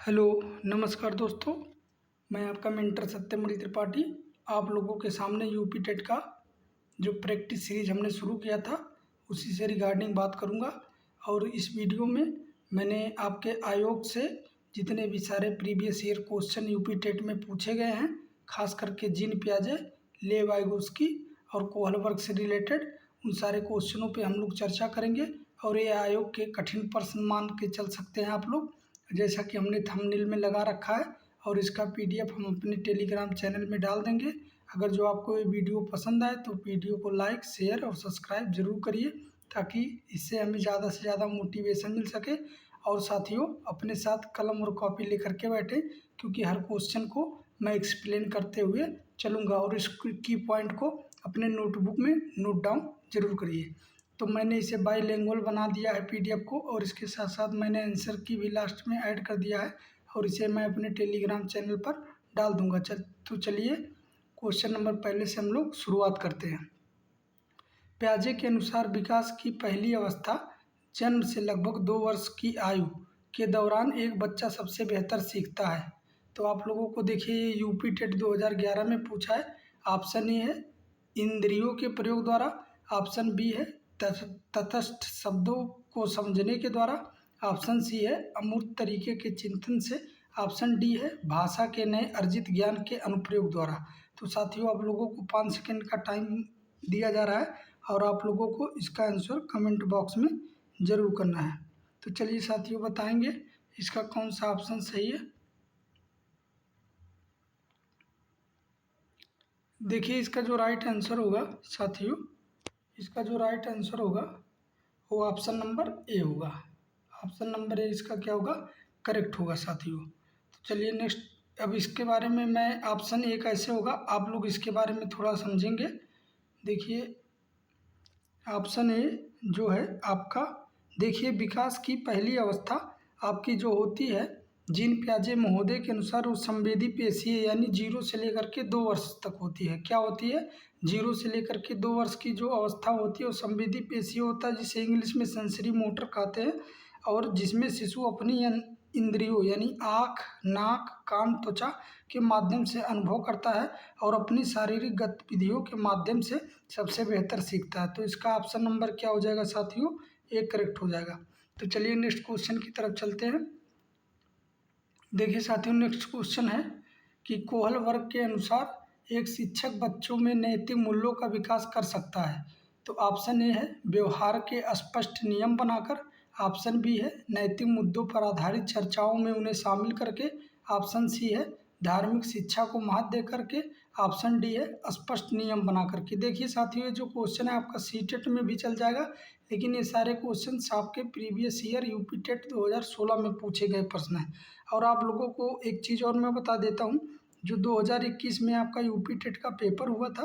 Hello, नमस्कार दोस्तों। मैं आपका मेंटर सत्यमणि त्रिपाठी आप लोगों के सामने यूपी टेट का जो प्रैक्टिस सीरीज हमने शुरू किया था उसी से रिगार्डिंग बात करूंगा। और इस वीडियो में मैंने आपके आयोग से जितने भी सारे previous year question UP TET में पूछे गए हैं, खास करके जीन पियाजे, ले वाइगोस्की और कोहल वर्ग से रिलेटेड उन सारे क्वेश्चनों पे हम लोग चर्चा करेंगे। और ये आयोग के कठिन प्रश्न मान के चल सकते हैं आप लोग, जैसा कि हमने थंबनेल में लगा रखा है। और इसका पीडीएफ हम अपने टेलीग्राम चैनल में डाल देंगे। अगर जो आपको ये वीडियो पसंद आए तो वीडियो को लाइक, शेयर और सब्सक्राइब जरूर करिए, ताकि इससे हमें ज़्यादा से ज़्यादा मोटिवेशन मिल सके। और साथियों, अपने साथ कलम और कॉपी लेकर के बैठे, क्योंकि हर क्वेश्चन को मैं एक्सप्लेन करते हुए चलूँगा। और इस की पॉइंट को अपने नोटबुक में नोट डाउन जरूर करिए। तो मैंने इसे बाईलिंगुअल बना दिया है पीडीएफ को, और इसके साथ साथ मैंने आंसर की भी लास्ट में ऐड कर दिया है, और इसे मैं अपने टेलीग्राम चैनल पर डाल दूंगा। तो चलिए क्वेश्चन नंबर पहले से हम लोग शुरुआत करते हैं। प्याजे के अनुसार विकास की पहली अवस्था जन्म से लगभग 2 वर्ष की आयु के दौरान एक बच्चा सबसे बेहतर सीखता है। तो आप लोगों को देखिए, ये यूपी टेट 2011 में पूछा है। ऑप्शन ए है इंद्रियों के प्रयोग द्वारा, ऑप्शन बी है तटस्थ शब्दों को समझने के द्वारा, ऑप्शन सी है अमूर्त तरीके के चिंतन से, ऑप्शन डी है भाषा के नए अर्जित ज्ञान के अनुप्रयोग द्वारा। तो साथियों, आप लोगों को 5 सेकंड का टाइम दिया जा रहा है, और आप लोगों को इसका आंसर कमेंट बॉक्स में ज़रूर करना है। तो चलिए साथियों, बताएंगे इसका कौन सा ऑप्शन सही है। देखिए, इसका जो राइट आंसर होगा साथियों, इसका जो राइट आंसर होगा वो ऑप्शन नंबर ए होगा। ऑप्शन नंबर ए इसका क्या होगा, करेक्ट होगा साथियों। तो चलिए नेक्स्ट, अब इसके बारे में मैं ऑप्शन ए कैसे होगा आप लोग इसके बारे में थोड़ा समझेंगे। देखिए, ऑप्शन ए जो है आपका, देखिए विकास की पहली अवस्था आपकी जो होती है जीन पियाजे महोदय के अनुसार वो संवेदी पेशी है, यानी 0 से लेकर के 2 वर्ष तक होती है। क्या होती है? 0 से लेकर के 2 वर्ष की जो अवस्था होती है वो संवेदी पेशी होता है, जिसे इंग्लिश में सेंसरी मोटर कहते हैं। और जिसमें शिशु अपनी इंद्रियों यानी आँख, नाक, कान, त्वचा के माध्यम से अनुभव करता है और अपनी शारीरिक गतिविधियों के माध्यम से सबसे बेहतर सीखता है। तो इसका ऑप्शन नंबर क्या हो जाएगा साथियों? ए करेक्ट हो जाएगा। तो चलिए नेक्स्ट क्वेश्चन की तरफ चलते हैं। देखिए साथियों, नेक्स्ट क्वेश्चन है कि कोहल वर्ग के अनुसार एक शिक्षक बच्चों में नैतिक मूल्यों का विकास कर सकता है। तो ऑप्शन ए है व्यवहार के स्पष्ट नियम बनाकर, ऑप्शन बी है नैतिक मुद्दों पर आधारित चर्चाओं में उन्हें शामिल करके, ऑप्शन सी है धार्मिक शिक्षा को महत्व दे करके, ऑप्शन डी है स्पष्ट नियम बना करके। देखिए साथियों, ये जो क्वेश्चन है आपका सीटेट में भी चल जाएगा, लेकिन ये सारे क्वेश्चन आपके प्रीवियस ईयर यूपी टेट 2016 में पूछे गए प्रश्न हैं। और आप लोगों को एक चीज़ और मैं बता देता हूँ, जो 2021 में आपका यूपी टेट का पेपर हुआ था,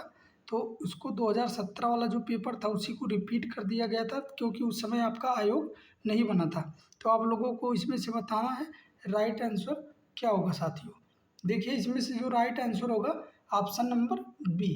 तो उसको 2017 वाला जो पेपर था उसी को रिपीट कर दिया गया था, क्योंकि उस समय आपका आयोग नहीं बना था। तो आप लोगों को इसमें से बताना है राइट आंसर क्या होगा साथियों। देखिए, इसमें से जो राइट आंसर होगा ऑप्शन नंबर बी,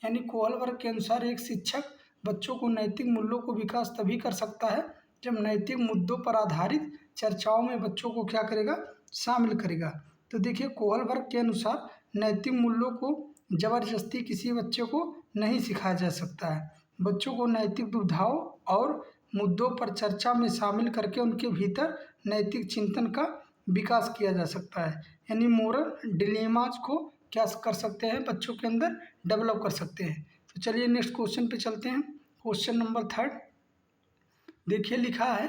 यानी कोहल वर्ग के अनुसार एक शिक्षक बच्चों को नैतिक मूल्यों को विकास तभी कर सकता है जब नैतिक मुद्दों पर आधारित चर्चाओं में बच्चों को क्या करेगा, शामिल करेगा। तो देखिए, कोहल वर्ग के अनुसार नैतिक मूल्यों को जबरदस्ती किसी बच्चे को नहीं सिखाया जा सकता है। बच्चों को नैतिक दुविधाओं और मुद्दों पर चर्चा में शामिल करके उनके भीतर नैतिक चिंतन का विकास किया जा सकता है, यानी मोरल डिलेमाज को क्या कर सकते हैं, बच्चों के अंदर डेवलप कर सकते हैं। तो चलिए नेक्स्ट क्वेश्चन पे चलते हैं। क्वेश्चन नंबर 3 देखिए, लिखा है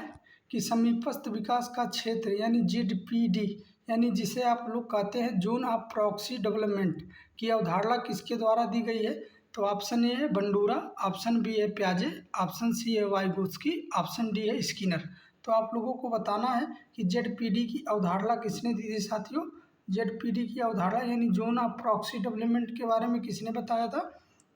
कि समीपस्थ विकास का क्षेत्र यानी ZPD, यानी जिसे आप लोग कहते हैं जोन ऑफ प्रॉक्सी डेवलपमेंट की अवधारणा किसके द्वारा दी गई है। तो ऑप्शन ए है बंडूरा, ऑप्शन बी है प्याजे, ऑप्शन सी है वाइगोत्स्की, ऑप्शन डी है स्किनर। तो आप लोगों को बताना है कि ZPD की अवधारणा किसने दी थी साथियों। ZPD की अवधारणा यानी जोन ऑफ प्रॉक्सी डेवलपमेंट के बारे में किसने बताया था,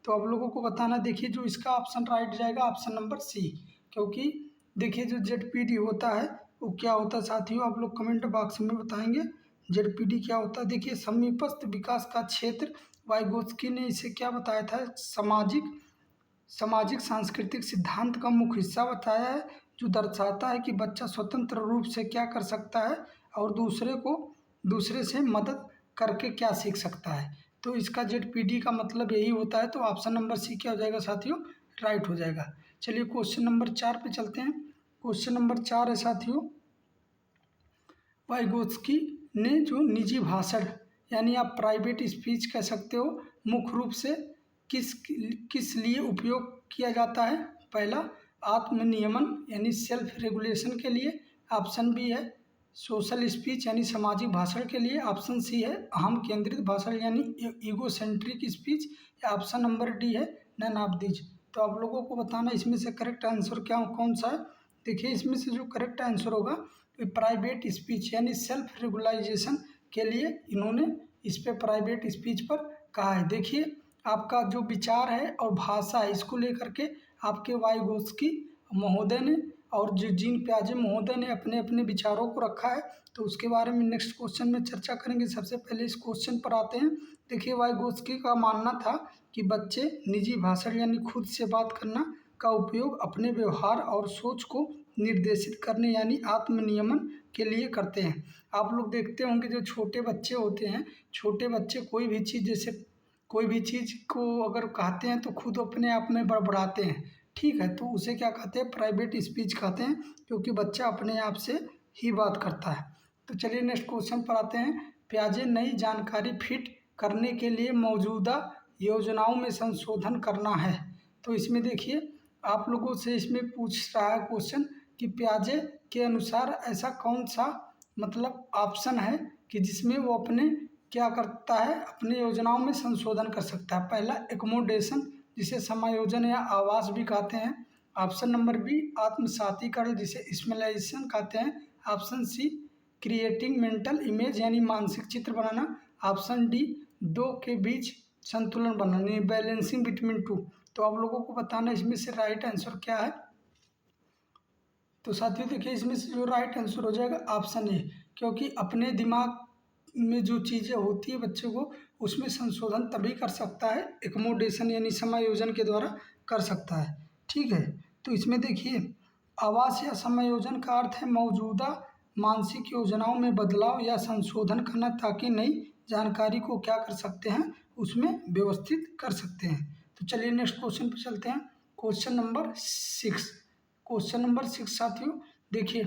तो आप लोगों को बताना। देखिए, जो इसका ऑप्शन राइट जाएगा ऑप्शन नंबर सी, क्योंकि देखिए जो ZPD होता है वो क्या होता है साथियों, आप लोग कमेंट बॉक्स में बताएंगे ZPD क्या होता है। देखिए, समीपस्थ विकास का क्षेत्र, वाइगोत्स्की ने इसे क्या बताया था, सामाजिक सांस्कृतिक सिद्धांत का मुख्य हिस्सा बताया है, जो दर्शाता है कि बच्चा स्वतंत्र रूप से क्या कर सकता है और दूसरे को दूसरे से मदद करके क्या सीख सकता है। तो इसका ZPD का मतलब यही होता है। तो ऑप्शन नंबर सी क्या हो जाएगा साथियों, राइट हो जाएगा। चलिए क्वेश्चन नंबर 4 पे चलते हैं। क्वेश्चन नंबर 4 है साथियों, वाइगोत्स्की ने जो निजी भाषण यानी आप प्राइवेट स्पीच कह सकते हो, मुख्य रूप से किस किस लिए उपयोग किया जाता है। पहला, आत्मनियमन यानी सेल्फ रेगुलेशन के लिए। ऑप्शन बी है सोशल स्पीच यानी सामाजिक भाषण के लिए। ऑप्शन सी है अहम केंद्रित भाषण यानी ईगोसेंट्रिक स्पीच। या ऑप्शन नंबर डी है नन ऑफ दीज। तो आप लोगों को बताना इसमें से करेक्ट आंसर क्या कौन सा है। देखिए इसमें से जो करेक्ट आंसर होगा, प्राइवेट स्पीच यानी सेल्फ रेगुलाइजेशन के लिए इन्होंने इस पे प्राइवेट स्पीच पर कहा है। देखिए आपका जो विचार है और भाषा है इसको लेकर के आपके वाइगोत्स्की महोदय ने और जो जीन पियाजे महोदय ने अपने अपने विचारों को रखा है। तो उसके बारे में नेक्स्ट क्वेश्चन में चर्चा करेंगे। सबसे पहले इस क्वेश्चन पर आते हैं। देखिए वाइगोत्स्की का मानना था कि बच्चे निजी भाषण यानी खुद से बात करना का उपयोग अपने व्यवहार और सोच को निर्देशित करने यानी आत्मनियमन के लिए करते हैं। आप लोग देखते होंगे जो छोटे बच्चे होते हैं, छोटे बच्चे कोई भी चीज़ जैसे कोई भी चीज़ को अगर कहते हैं तो खुद अपने आप में बड़बड़ाते हैं, ठीक है। तो उसे क्या कहते हैं, प्राइवेट स्पीच कहते हैं, क्योंकि बच्चा अपने आप से ही बात करता है। तो चलिए नेक्स्ट क्वेश्चन पर आते हैं। पियाजे नई जानकारी फिट करने के लिए मौजूदा योजनाओं में संशोधन करना है। तो इसमें देखिए आप लोगों से इसमें पूछ रहा है क्वेश्चन कि पियाजे के अनुसार ऐसा कौन सा मतलब ऑप्शन है कि जिसमें वो अपने क्या करता है, अपनी योजनाओं में संशोधन कर सकता है। पहला एकोमोडेशन जिसे समायोजन या आवास भी कहते हैं। ऑप्शन नंबर बी आत्मसातीकरण जिसे स्मेलाइजेशन कहते हैं। Option C creating mental image यानी मानसिक चित्र बनाना। ऑप्शन डी दो के बीच संतुलन बनाना, बैलेंसिंग बिटवीन टू। तो आप लोगों को बताना इसमें से राइट आंसर क्या है। तो साथियों देखिए इसमें से जो राइट आंसर हो जाएगा ऑप्शन ए, क्योंकि अपने दिमाग में जो चीज़ें होती है बच्चे को उसमें संशोधन तभी कर सकता है, एकोमोडेशन यानी समायोजन के द्वारा कर सकता है, ठीक है। तो इसमें देखिए आवास या समायोजन का अर्थ है मौजूदा मानसिक योजनाओं में बदलाव या संशोधन करना ताकि नई जानकारी को क्या कर सकते हैं, उसमें व्यवस्थित कर सकते हैं। तो चलिए नेक्स्ट क्वेश्चन पर चलते हैं। Question number 6। क्वेश्चन नंबर 6 साथियों देखिए,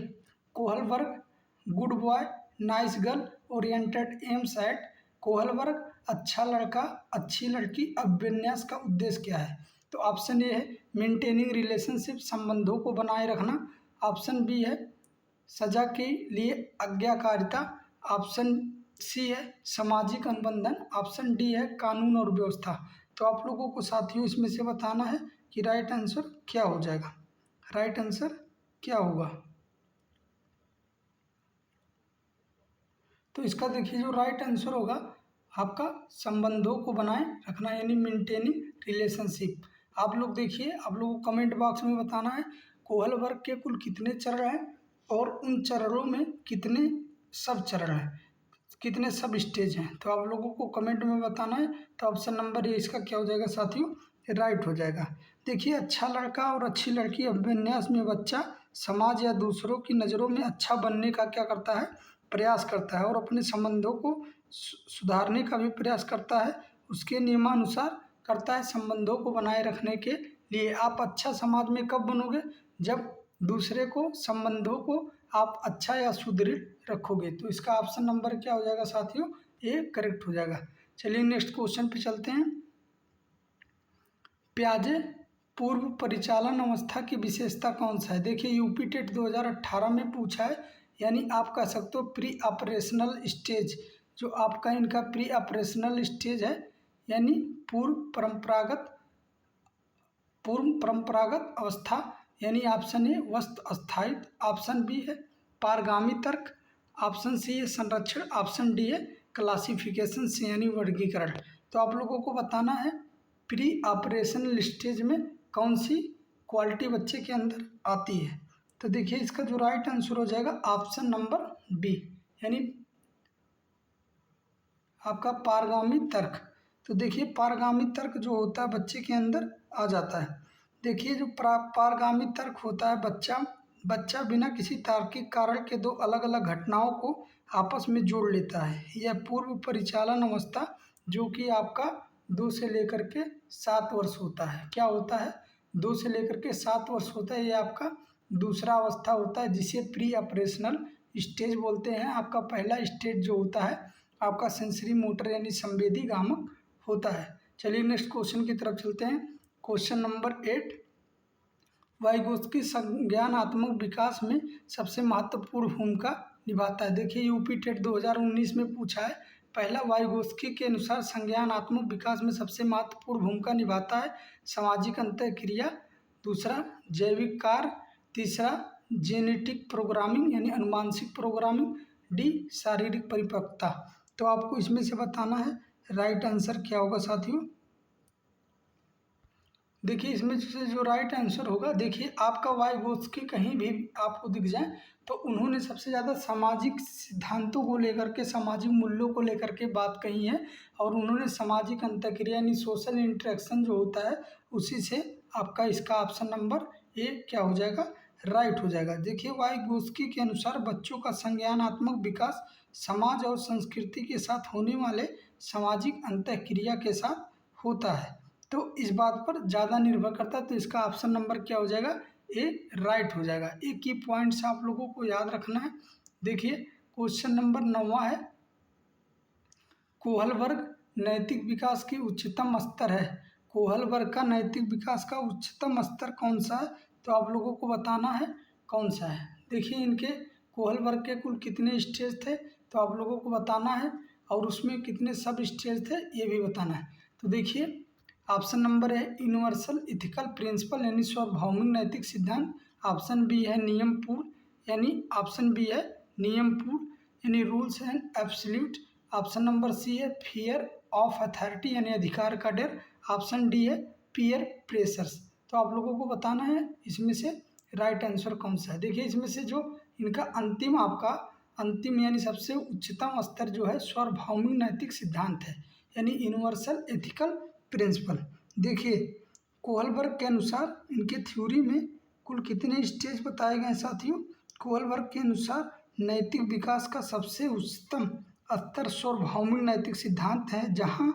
Kohlberg good boy nice girl oriented aims at. Kohlberg अच्छा लड़का अच्छी लड़की अभिविन्यास का उद्देश्य क्या है। तो ऑप्शन ए है मेंटेनिंग रिलेशनशिप संबंधों को बनाए रखना। ऑप्शन बी है सजा के लिए आज्ञाकारिता। ऑप्शन सी है सामाजिक अनुबंधन। ऑप्शन डी है कानून और व्यवस्था। तो आप लोगों को साथियों इसमें से बताना है कि राइट आंसर क्या हो जाएगा। राइट आंसर क्या होगा। तो इसका देखिए जो राइट आंसर होगा आपका संबंधों को बनाए रखना यानी मेंटेनिंग रिलेशनशिप। आप लोग देखिए, आप लोगों को कमेंट बॉक्स में बताना है कोहलबर्ग के कुल कितने चरण हैं और उन चरणों में कितने सब चरण हैं, कितने सब स्टेज हैं। तो आप लोगों को कमेंट में बताना है। तो ऑप्शन नंबर ए इसका क्या हो जाएगा साथियों, राइट हो जाएगा। देखिए अच्छा लड़का और अच्छी लड़की अभिविन्यास में बच्चा समाज या दूसरों की नज़रों में अच्छा बनने का क्या करता है, प्रयास करता है और अपने संबंधों को सुधारने का भी प्रयास करता है, उसके नियमानुसार करता है संबंधों को बनाए रखने के लिए। आप अच्छा समाज में कब बनोगे, जब दूसरे को संबंधों को आप अच्छा या सुदृढ़ रखोगे। तो इसका ऑप्शन नंबर क्या हो जाएगा साथियों, ये करेक्ट हो जाएगा। चलिए नेक्स्ट क्वेश्चन पे चलते हैं। पियाजे पूर्व परिचालन अवस्था की विशेषता कौन सा है। देखिए यूपी टेट 2018 में पूछा है, यानी आप कह सकते हो प्री ऑपरेशनल स्टेज। जो आपका इनका प्री ऑपरेशनल स्टेज है यानी पूर्व परंपरागत अवस्था यानी ऑप्शन ए वस्त अस्थायित्व। ऑप्शन बी है पारगामी तर्क। ऑप्शन सी है संरक्षण। ऑप्शन डी है क्लासिफिकेशन से यानी वर्गीकरण। तो आप लोगों को बताना है प्री ऑपरेशनल स्टेज में कौन सी क्वालिटी बच्चे के अंदर आती है। तो देखिए इसका जो राइट आंसर हो जाएगा ऑप्शन नंबर बी यानी आपका पारगामी तर्क। तो देखिए पारगामी तर्क जो होता है बच्चे के अंदर आ जाता है। देखिए जो पारगामी तर्क होता है बच्चा बच्चा बिना किसी तार्किक कारण के दो अलग अलग घटनाओं को आपस में जोड़ लेता है। यह पूर्व परिचालन अवस्था जो कि आपका 2 से लेकर के 7 वर्ष होता है। क्या होता है? 2 से लेकर के 7 वर्ष होता है। ये आपका दूसरा अवस्था होता है जिसे प्री ऑपरेशनल स्टेज बोलते हैं। आपका पहला स्टेज जो होता है आपका सेंसरी मोटर यानी संवेदी गामक होता है। चलिए नेक्स्ट क्वेश्चन की तरफ चलते हैं। क्वेश्चन नंबर 8, वाइगोत्स्की संज्ञानात्मक विकास में सबसे महत्वपूर्ण भूमिका निभाता है। देखिए यूपी टेट 2019 में पूछा है। पहला, वाइगोत्स्की के अनुसार संज्ञानात्मक विकास में सबसे महत्वपूर्ण भूमिका निभाता है सामाजिक अंतःक्रिया। दूसरा, जैविक कार्य। तीसरा, जेनेटिक प्रोग्रामिंग यानी अनुवांशिक प्रोग्रामिंग। डी, शारीरिक परिपक्वता। तो आपको इसमें से बताना है राइट आंसर क्या होगा साथियों। देखिए इसमें से जो राइट आंसर होगा, देखिए आपका वाइगोत्स्की कहीं भी आपको दिख जाए तो उन्होंने सबसे ज़्यादा सामाजिक सिद्धांतों को लेकर के, सामाजिक मूल्यों को लेकर के बात कही है और उन्होंने सामाजिक अंतःक्रिया यानी सोशल इंटरेक्शन जो होता है उसी से आपका इसका ऑप्शन नंबर ए क्या हो जाएगा, राइट हो जाएगा। देखिए वाइगोत्स्की के अनुसार बच्चों का संज्ञानात्मक विकास समाज और संस्कृति के साथ होने वाले सामाजिक अंतःक्रिया के साथ होता है, तो इस बात पर ज़्यादा निर्भर करता है। तो इसका ऑप्शन नंबर क्या हो जाएगा, ए राइट हो जाएगा। एक ही पॉइंट्स आप लोगों को याद रखना है। देखिए क्वेश्चन नंबर 9 है, कोहलबर्ग नैतिक विकास की उच्चतम स्तर है। कोहलबर्ग का नैतिक विकास का उच्चतम स्तर कौन सा है, तो आप लोगों को बताना है कौन सा है। देखिए इनके कोहलबर्ग के कुल कितने स्टेज थे तो आप लोगों को बताना है और उसमें कितने सब स्टेज थे ये भी बताना है। तो देखिए ऑप्शन नंबर है यूनिवर्सल इथिकल प्रिंसिपल यानी सार्वभौमिक नैतिक सिद्धांत। ऑप्शन बी है नियम पूर्ण यानी ऑप्शन बी है नियम पूर्ण यानी rules and absolute. Option number C है फियर ऑफ अथॉरिटी यानी अधिकार का डर। ऑप्शन डी है पीयर प्रेशर्स। तो आप लोगों को बताना है इसमें से राइट आंसर कौन सा है। देखिए इसमें से जो इनका अंतिम आपका अंतिम यानी सबसे उच्चतम स्तर जो है सार्वभौमिक नैतिक सिद्धांत है यानी यूनिवर्सल एथिकल प्रिंसिपल। देखिए कोहलबर्ग के अनुसार इनके थ्योरी में कुल कितने स्टेज बताए गए साथियों। कोहलबर्ग के अनुसार नैतिक विकास का सबसे उच्चतम स्तर सार्वभौमिक नैतिक सिद्धांत है जहां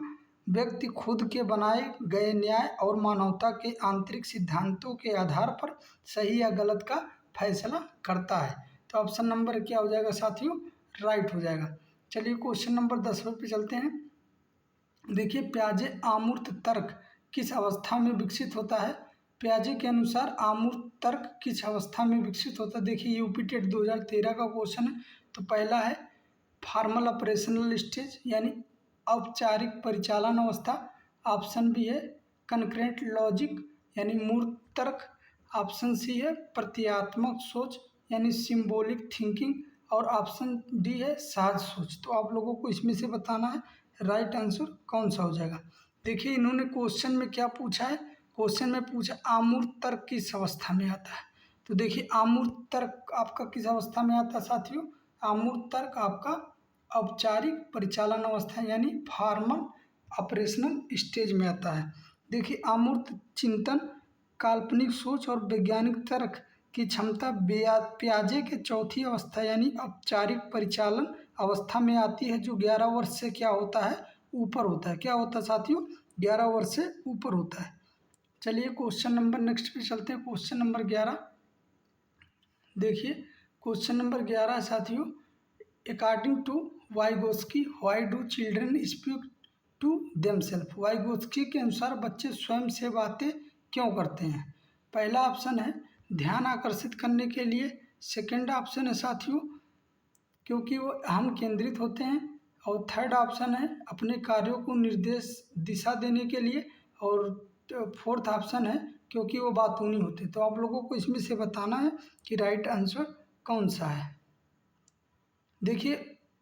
व्यक्ति खुद के बनाए गए न्याय और मानवता के आंतरिक सिद्धांतों के आधार पर सही या गलत का फैसला करता है। तो ऑप्शन नंबर क्या हो जाएगा साथियों, राइट हो जाएगा। चलिए क्वेश्चन नंबर 10 पे चलते हैं। देखिए प्याजे अमूर्त तर्क किस अवस्था में विकसित होता है। प्याजे के अनुसार अमूर्त तर्क किस अवस्था में विकसित होता है। देखिए यूपी टेट 2013 का क्वेश्चन है। तो पहला है फॉर्मल ऑपरेशनल स्टेज यानी औपचारिक परिचालन अवस्था। ऑप्शन बी है कनकरेंट लॉजिक यानी मूर्त तर्क। ऑप्शन सी है प्रतीकात्मक सोच यानी सिंबॉलिक थिंकिंग और ऑप्शन डी है सहज सोच। तो आप लोगों को इसमें से बताना है राइट आंसर कौन सा हो जाएगा। देखिए इन्होंने क्वेश्चन में क्या पूछा है, क्वेश्चन में पूछा अमूर्त तर्क किस अवस्था में आता है। तो देखिए अमूर्त तर्क आपका किस अवस्था में आता है साथियों, अमूर्त तर्क आपका औपचारिक परिचालन अवस्था यानी फॉर्मल ऑपरेशनल स्टेज में आता है। देखिए अमूर्त चिंतन, काल्पनिक सोच और वैज्ञानिक तर्क की क्षमता प्याजे के चौथी अवस्था यानी औपचारिक परिचालन अवस्था में आती है जो 11 वर्ष से क्या होता है, ऊपर होता है। क्या होता है साथियों, 11 वर्ष से ऊपर होता है। चलिए क्वेश्चन नंबर नेक्स्ट पे चलते हैं। क्वेश्चन नंबर 11 देखिए क्वेश्चन नंबर 11 है साथियों, according to Vygotsky why do children speak to themself. Vygotsky के अनुसार बच्चे स्वयं से बातें क्यों करते हैं। पहला ऑप्शन है ध्यान आकर्षित करने के लिए। सेकंड ऑप्शन है साथियों क्योंकि वो अहम केंद्रित होते हैं। और थर्ड ऑप्शन है अपने कार्यों को निर्देश दिशा देने के लिए। और फोर्थ ऑप्शन है क्योंकि वो बातूनी होते हैं। तो आप लोगों को इसमें से बताना है कि राइट आंसर कौन सा है। देखिए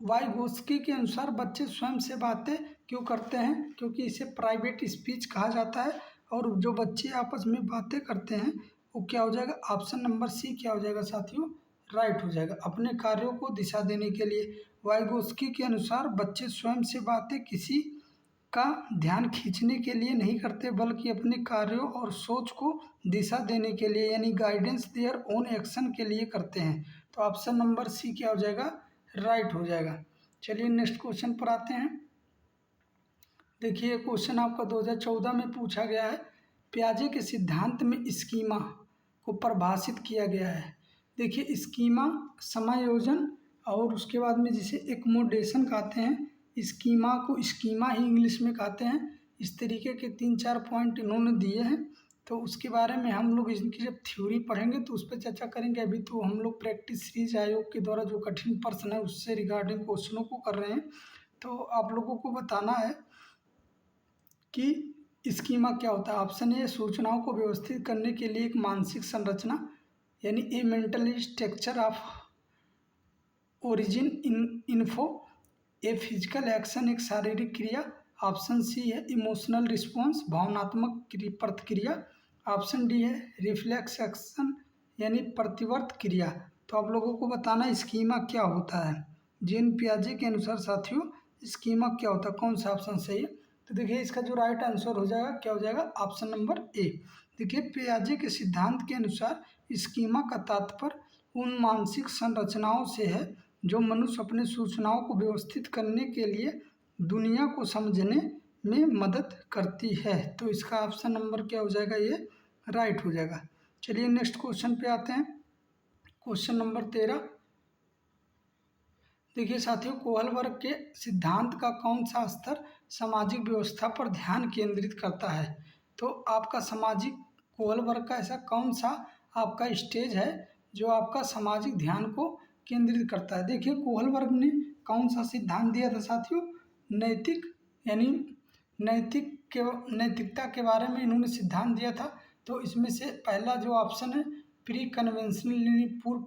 वाइगोत्स्की के अनुसार बच्चे स्वयं से बातें क्यों करते हैं, क्योंकि इसे प्राइवेट स्पीच कहा जाता है। और जो बच्चे आपस में बातें करते हैं वो क्या हो जाएगा, ऑप्शन नंबर सी क्या हो जाएगा साथियों, राइट हो जाएगा, अपने कार्यों को दिशा देने के लिए। वाइगोत्स्की के अनुसार बच्चे स्वयं से बातें किसी का ध्यान खींचने के लिए नहीं करते, बल्कि अपने कार्यों और सोच को दिशा देने के लिए, यानी गाइडेंस देयर ओन एक्शन के लिए करते हैं। तो ऑप्शन नंबर सी क्या हो जाएगा, राइट हो जाएगा। चलिए नेक्स्ट क्वेश्चन पर आते हैं। देखिए क्वेश्चन आपका 2014 में पूछा गया है। पियाजे के सिद्धांत में स्कीमा को परिभाषित किया गया है। देखिए स्कीमा समायोजन और उसके बाद में जिसे एकमोडेशन कहते हैं, स्कीमा को स्कीमा ही इंग्लिश में कहते हैं। इस तरीके के 3-4 पॉइंट इन्होंने दिए हैं। तो उसके बारे में हम लोग इनकी जब थ्योरी पढ़ेंगे तो उस पर चर्चा करेंगे। अभी तो हम लोग प्रैक्टिस सीरीज आयोग के द्वारा जो कठिन प्रश्न है उससे रिगार्डिंग क्वेश्चनों को कर रहे हैं। तो आप लोगों को बताना है कि स्कीमा क्या होता है। ऑप्शन ए, सूचनाओं को व्यवस्थित करने के लिए एक मानसिक संरचना, यानी ए mental structure of origin in info. A physical action, एक शारीरिक क्रिया। ऑप्शन सी है इमोशनल रिस्पॉन्स, भावनात्मक प्रतिक्रिया। ऑप्शन डी है रिफ्लेक्स एक्शन, यानी प्रतिवर्त क्रिया। तो आप लोगों को बताना स्कीमा क्या होता है। जीन पियाजे के अनुसार साथियों स्कीमा क्या होता है, कौन सा ऑप्शन सही है। तो देखिए इसका जो राइट आंसर हो जाएगा क्या हो जाएगा, ऑप्शन नंबर ए। देखिए पियाजे के सिद्धांत के अनुसार स्कीमा का तात्पर्य उन मानसिक संरचनाओं से है जो मनुष्य अपने सूचनाओं को व्यवस्थित करने के लिए दुनिया को समझने में मदद करती है। तो इसका ऑप्शन नंबर क्या हो जाएगा, ये राइट हो जाएगा। चलिए नेक्स्ट क्वेश्चन पे आते हैं। Question number 13। देखिए साथियों कोहलबर्ग के सिद्धांत का कौन सा स्तर सामाजिक व्यवस्था पर ध्यान केंद्रित करता है। तो आपका सामाजिक कोहलबर्ग का ऐसा कौन सा आपका स्टेज है जो आपका सामाजिक ध्यान को केंद्रित करता है। देखिए कोहलबर्ग ने कौन सा सिद्धांत दिया था साथियों, नैतिक, यानी नैतिकता के बारे में इन्होंने सिद्धांत दिया था। तो इसमें से पहला जो ऑप्शन है प्री कन्वेंशनल, यानी पूर्व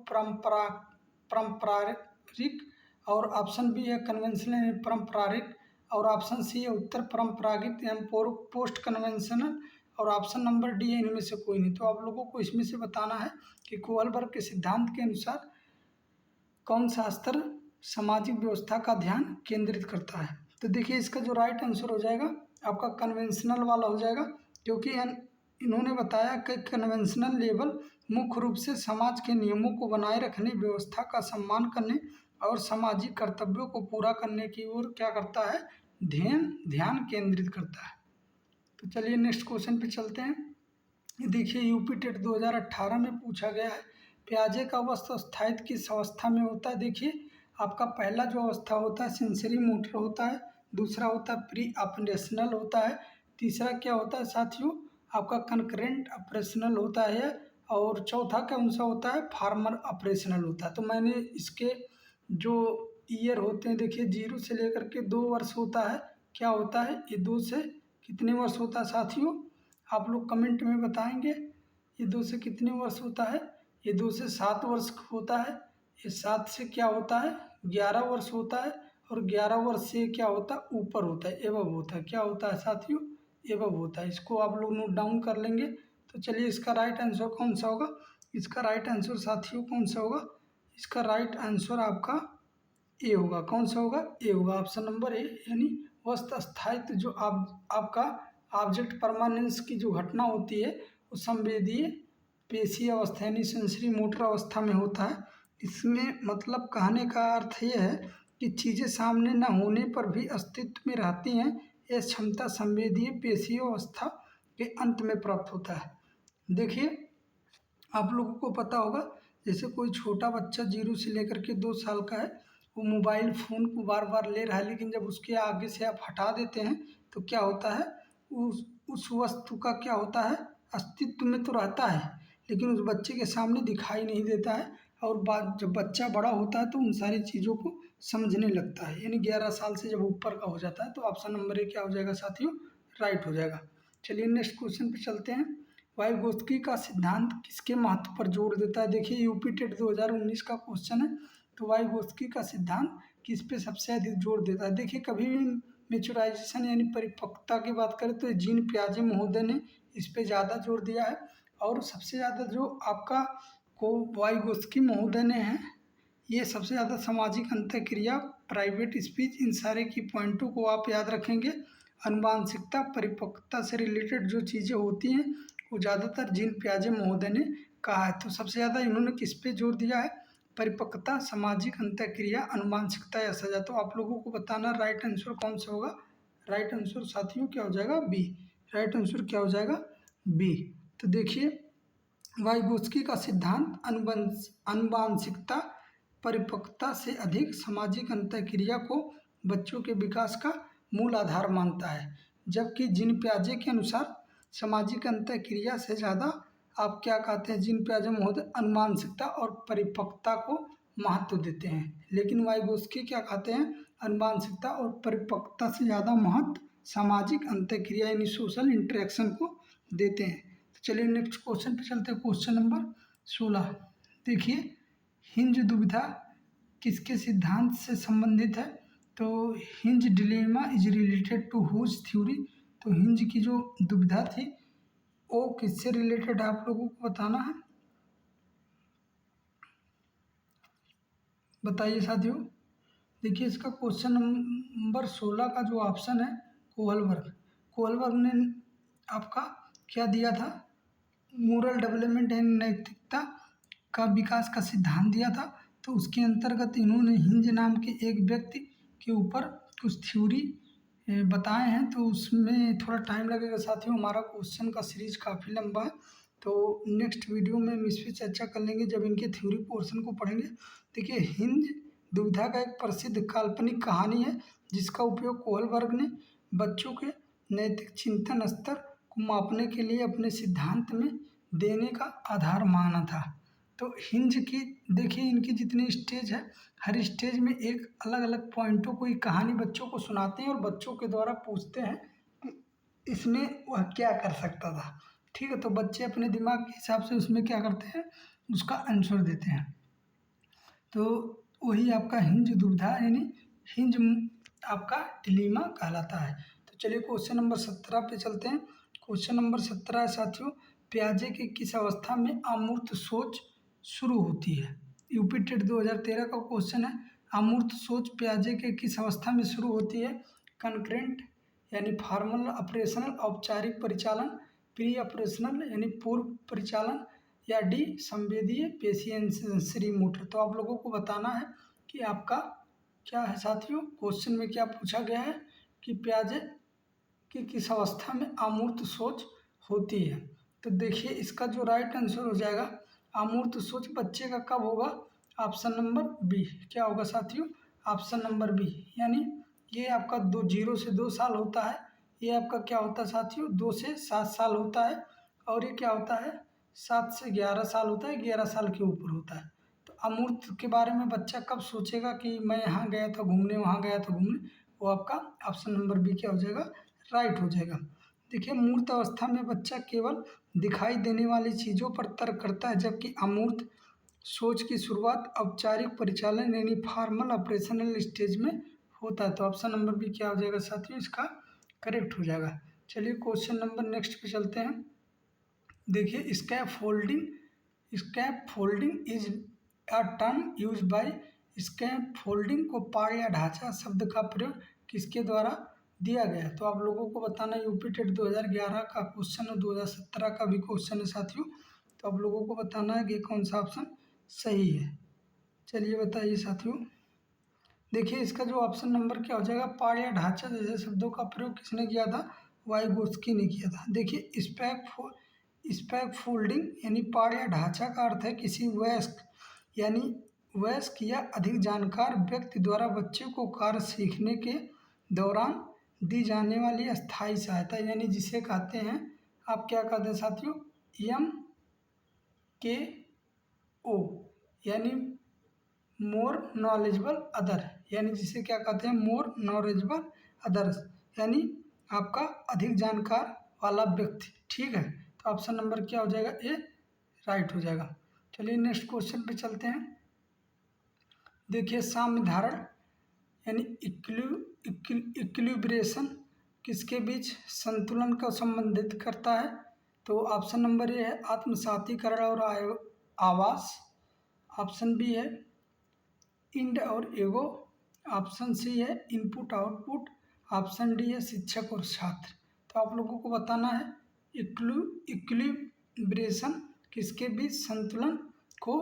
पारंपरिक, और ऑप्शन बी है कन्वेंशनल यानी पारंपरिक, और ऑप्शन सी है उत्तर परंपरागत यानी पोस्ट कन्वेंशनल, और ऑप्शन नंबर डी है इनमें से कोई नहीं। तो आप लोगों को इसमें से बताना है कि कोहलबर्ग के सिद्धांत के अनुसार कौन सा स्तर सामाजिक व्यवस्था का ध्यान केंद्रित करता है। तो देखिए इसका जो राइट आंसर हो जाएगा आपका कन्वेंशनल वाला हो जाएगा, क्योंकि इन्होंने बताया कि कन्वेंशनल लेवल मुख्य रूप से समाज के नियमों को बनाए रखने, व्यवस्था का सम्मान करने और सामाजिक कर्तव्यों को पूरा करने की ओर क्या करता है, ध्यान केंद्रित करता है। तो चलिए नेक्स्ट क्वेश्चन पे चलते हैं। देखिए यूपी टेट 2018 में पूछा गया है पियाजे का वस्तु स्थायित्व किस अवस्था में होता है। देखिए आपका पहला जो अवस्था होता है सेंसरी मोटर होता है, दूसरा होता है प्री ऑपरेशनल होता है, तीसरा क्या होता है साथियों आपका कंकरेंट ऑपरेशनल होता है, और चौथा कौन सा होता है फार्मर ऑपरेशनल होता है। तो मैंने इसके जो ईयर होते हैं देखिए 0 से लेकर के 2 वर्ष होता है, क्या होता है ये 2 से कितने वर्ष होता है साथियों, आप लोग कमेंट में बताएंगे। ये 2 से कितने वर्ष होता है, ये 2 से 7 वर्ष होता है, ये 7 से क्या होता है 11 वर्ष होता है, और 11 वर्ष से क्या होता है ऊपर होता है, एबव होता है, क्या होता है साथियों एबव होता है। इसको आप लोग नोट डाउन कर लेंगे। तो चलिए इसका राइट आंसर कौन सा होगा, इसका राइट आंसर साथियों कौन सा होगा, इसका राइट आंसर आपका ए होगा। कौन सा होगा, ए होगा, ऑप्शन नंबर ए, यानी वस्तु स्थायित्व जो आपका ऑब्जेक्ट परमानेंस की जो घटना होती है वो संवेदीय पेशीय अवस्था यानी सेंसरी मोटर अवस्था में होता है। इसमें मतलब कहने का अर्थ ये है कि चीज़ें सामने न होने पर भी अस्तित्व में रहती हैं। यह क्षमता संवेदीय पेशीय अवस्था के अंत में प्राप्त होता है। देखिए आप लोगों को पता होगा जैसे कोई छोटा बच्चा 0 से लेकर के 2 साल का है, वो मोबाइल फ़ोन को बार बार ले रहा है, लेकिन जब उसके आगे से आप हटा देते हैं तो क्या होता है उस वस्तु का क्या होता है अस्तित्व में तो रहता है, लेकिन उस बच्चे के सामने दिखाई नहीं देता है। और बाद जब बच्चा बड़ा होता है तो उन सारी चीज़ों को समझने लगता है, यानी 11 साल से जब ऊपर का हो जाता है। तो ऑप्शन नंबर ए क्या हो जाएगा साथियों, राइट हो जाएगा। चलिए नेक्स्ट क्वेश्चन पे चलते हैं। वाइगोत्स्की का सिद्धांत किसके महत्व पर जोर देता है। देखिए यूपी टेट 2019 का क्वेश्चन है। तो वाइगोत्स्की का सिद्धांत किस पे सबसे अधिक जोर देता है। देखिए कभी भी मेचुराइजेशन यानी परिपक्वता की बात करें तो जीन पियाजे महोदय ने इस पे ज़्यादा जोर दिया है, और सबसे ज़्यादा जो आपका को वाइगोत्स्की महोदय ने है ये सबसे ज़्यादा सामाजिक अंतःक्रिया, प्राइवेट स्पीच, इन सारे की पॉइंटों को आप याद रखेंगे अनुवांशिकता परिपक्वता से रिलेटेड जो चीज़ें होती हैं वो ज़्यादातर जीन पियाजे महोदय ने कहा है। तो सबसे ज़्यादा इन्होंने किस पे जोर दिया है? परिपक्वता, सामाजिक अंतःक्रिया, अनुवांशिकता या सजा। तो आप लोगों को बताना राइट आंसर कौन सा होगा। राइट आंसर साथियों क्या हो जाएगा? बी। राइट आंसर क्या हो जाएगा? बी। तो देखिए वाइगोत्स्की का सिद्धांत अनुवांशिकता परिपक्वता से अधिक सामाजिक अंतःक्रिया को बच्चों के विकास का मूल आधार मानता है, जबकि जीन पियाजे के अनुसार सामाजिक अंतःक्रिया से ज़्यादा आप क्या कहते हैं, जीन पियाजे महोदय अनुवांशिकता और परिपक्वता को महत्व देते हैं। लेकिन वाइगोत्स्की क्या कहते हैं? अनुवांशिकता और परिपक्वता से ज़्यादा महत्व सामाजिक अंतःक्रिया यानी सोशल इंटरेक्शन को देते हैं। तो चलिए नेक्स्ट क्वेश्चन पे चलते हैं। क्वेश्चन नंबर 16 देखिए, हिंज दुविधा किसके सिद्धांत से संबंधित है? तो Heinz dilemma is related to whose theory. तो हिंज की जो दुविधा थी वो किससे रिलेटेड है आप लोगों को बताना है। बताइए साथियों। देखिए इसका क्वेश्चन नंबर 16 का जो ऑप्शन है कोहलबर्ग ने आपका क्या दिया था? मोरल डेवलपमेंट एंड नैतिकता का विकास का सिद्धांत दिया था। तो उसके अंतर्गत इन्होंने हिंज नाम के एक व्यक्ति के ऊपर कुछ थ्योरी बताए हैं। तो उसमें थोड़ा टाइम लगेगा साथियों, हमारा क्वेश्चन का सीरीज काफ़ी लंबा है। तो नेक्स्ट वीडियो में हम इस पर चर्चा कर लेंगे जब इनके थ्योरी पोर्शन को पढ़ेंगे। देखिए हिंज दुविधा का एक प्रसिद्ध काल्पनिक कहानी है जिसका उपयोग कोहलबर्ग ने बच्चों के नैतिक चिंतन स्तर को मापने के लिए अपने सिद्धांत में देने का आधार माना था। तो हिंज की देखिए इनकी जितनी स्टेज है, हर स्टेज में एक अलग अलग पॉइंटों को एक कहानी बच्चों को सुनाते हैं और बच्चों के द्वारा पूछते हैं कि इसमें वह क्या कर सकता था। ठीक है, तो बच्चे अपने दिमाग के हिसाब से उसमें क्या करते हैं, उसका आंसर देते हैं। तो वही आपका हिंज दुविधा यानी हिंज आपका डिलीमा कहलाता है। तो चलिए क्वेश्चन नंबर 17 पे चलते हैं। क्वेश्चन नंबर 17 है साथियों, पियाजे की किस अवस्था में अमूर्त सोच शुरू होती है? यूपी टेट 2013 का क्वेश्चन है। अमूर्त सोच पियाजे के किस अवस्था में शुरू होती है? कंकरेंट यानी फॉर्मल ऑपरेशनल औपचारिक परिचालन, प्री ऑपरेशनल यानी पूर्व परिचालन, या डी संवेदीय पेशी सेंसरी मोटर। तो आप लोगों को बताना है कि आपका क्या है साथियों, क्वेश्चन में क्या पूछा गया है कि पियाजे की किस अवस्था में अमूर्त सोच होती है। तो देखिए इसका जो राइट आंसर हो जाएगा अमूर्त सोच बच्चे का कब होगा? Option number B. क्या होगा साथियों? Option number B. यानी ये आपका 0 से 2 साल होता है, ये आपका क्या होता है साथियों? 2 से 7 साल होता है, और ये क्या होता है? 7 से 11 साल होता है, 11 साल के ऊपर होता है। तो अमूर्त के बारे में बच्चा कब सोचेगा कि मैं यहाँ गया था घूमने, वहाँ गया था घूमने? वो आपका ऑप्शन नंबर बी क्या हो जाएगा? राइट हो जाएगा। देखिए मूर्त अवस्था में बच्चा केवल दिखाई देने वाली चीज़ों पर तर्क करता है, जबकि अमूर्त सोच की शुरुआत औपचारिक परिचालन यानी फॉर्मल ऑपरेशनल स्टेज में होता है। तो ऑप्शन नंबर बी क्या हो जाएगा साथियों? इसका करेक्ट हो जाएगा। चलिए क्वेश्चन नंबर नेक्स्ट पे चलते हैं। देखिए scaffolding is a term use by. Scaffolding को पाड़ या ढांचा शब्द का प्रयोग किसके द्वारा दिया गया है? तो आप लोगों को बताना यूपी टेट 2011 का क्वेश्चन है, 2017 का भी क्वेश्चन है साथियों। तो आप लोगों को बताना है कि कौन सा ऑप्शन सही है। चलिए बताइए साथियों। देखिए इसका जो ऑप्शन नंबर क्या हो जाएगा? पाड़ या ढांचा जैसे शब्दों का प्रयोग किसने किया था? वाइगोत्स्की ने किया था। देखिए स्पैक फोल्डिंग यानी पाड़ या ढांचा का अर्थ है किसी वयस्क या अधिक जानकार व्यक्ति द्वारा बच्चे को कार्य सीखने के दौरान दी जाने वाली अस्थायी सहायता, यानी जिसे कहते हैं आप क्या कहते हैं साथियों? MKO यानी मोर नॉलेजेबल अदर, यानी जिसे क्या कहते हैं? मोर नॉलेजेबल अदर्स, यानी आपका अधिक जानकार वाला व्यक्ति। ठीक है, तो ऑप्शन नंबर क्या हो जाएगा? ए राइट हो जाएगा। चलिए नेक्स्ट क्वेश्चन पे चलते हैं। देखिए साम्य धारण यानी इक्विलिब्रेशन किसके बीच संतुलन को संबंधित करता है? तो ऑप्शन नंबर ए है आत्मसातीकरण और आवास, ऑप्शन बी है इंड और एगो, ऑप्शन सी है इनपुट आउटपुट, ऑप्शन डी है शिक्षक और छात्र। तो आप लोगों को बताना है इक्विलिब्रेशन किसके बीच संतुलन को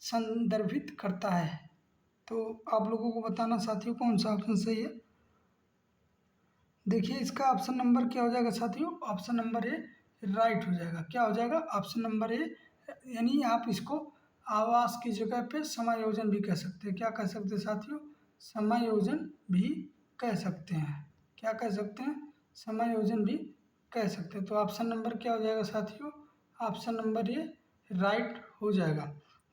संदर्भित करता है। तो आप लोगों को बताना साथियों कौन सा ऑप्शन सही है। देखिए इसका ऑप्शन नंबर क्या हो जाएगा साथियों, ऑप्शन नंबर ए राइट हो जाएगा। क्या हो जाएगा, ऑप्शन नंबर ए, यानी आप इसको आवास की जगह पे समायोजन भी कह सकते हैं। क्या कह सकते हैं साथियों, समायोजन भी कह सकते हैं। क्या कह सकते हैं, समायोजन भी कह सकते हैं। तो ऑप्शन नंबर क्या हो जाएगा साथियों, ऑप्शन नंबर ए राइट हो जाएगा।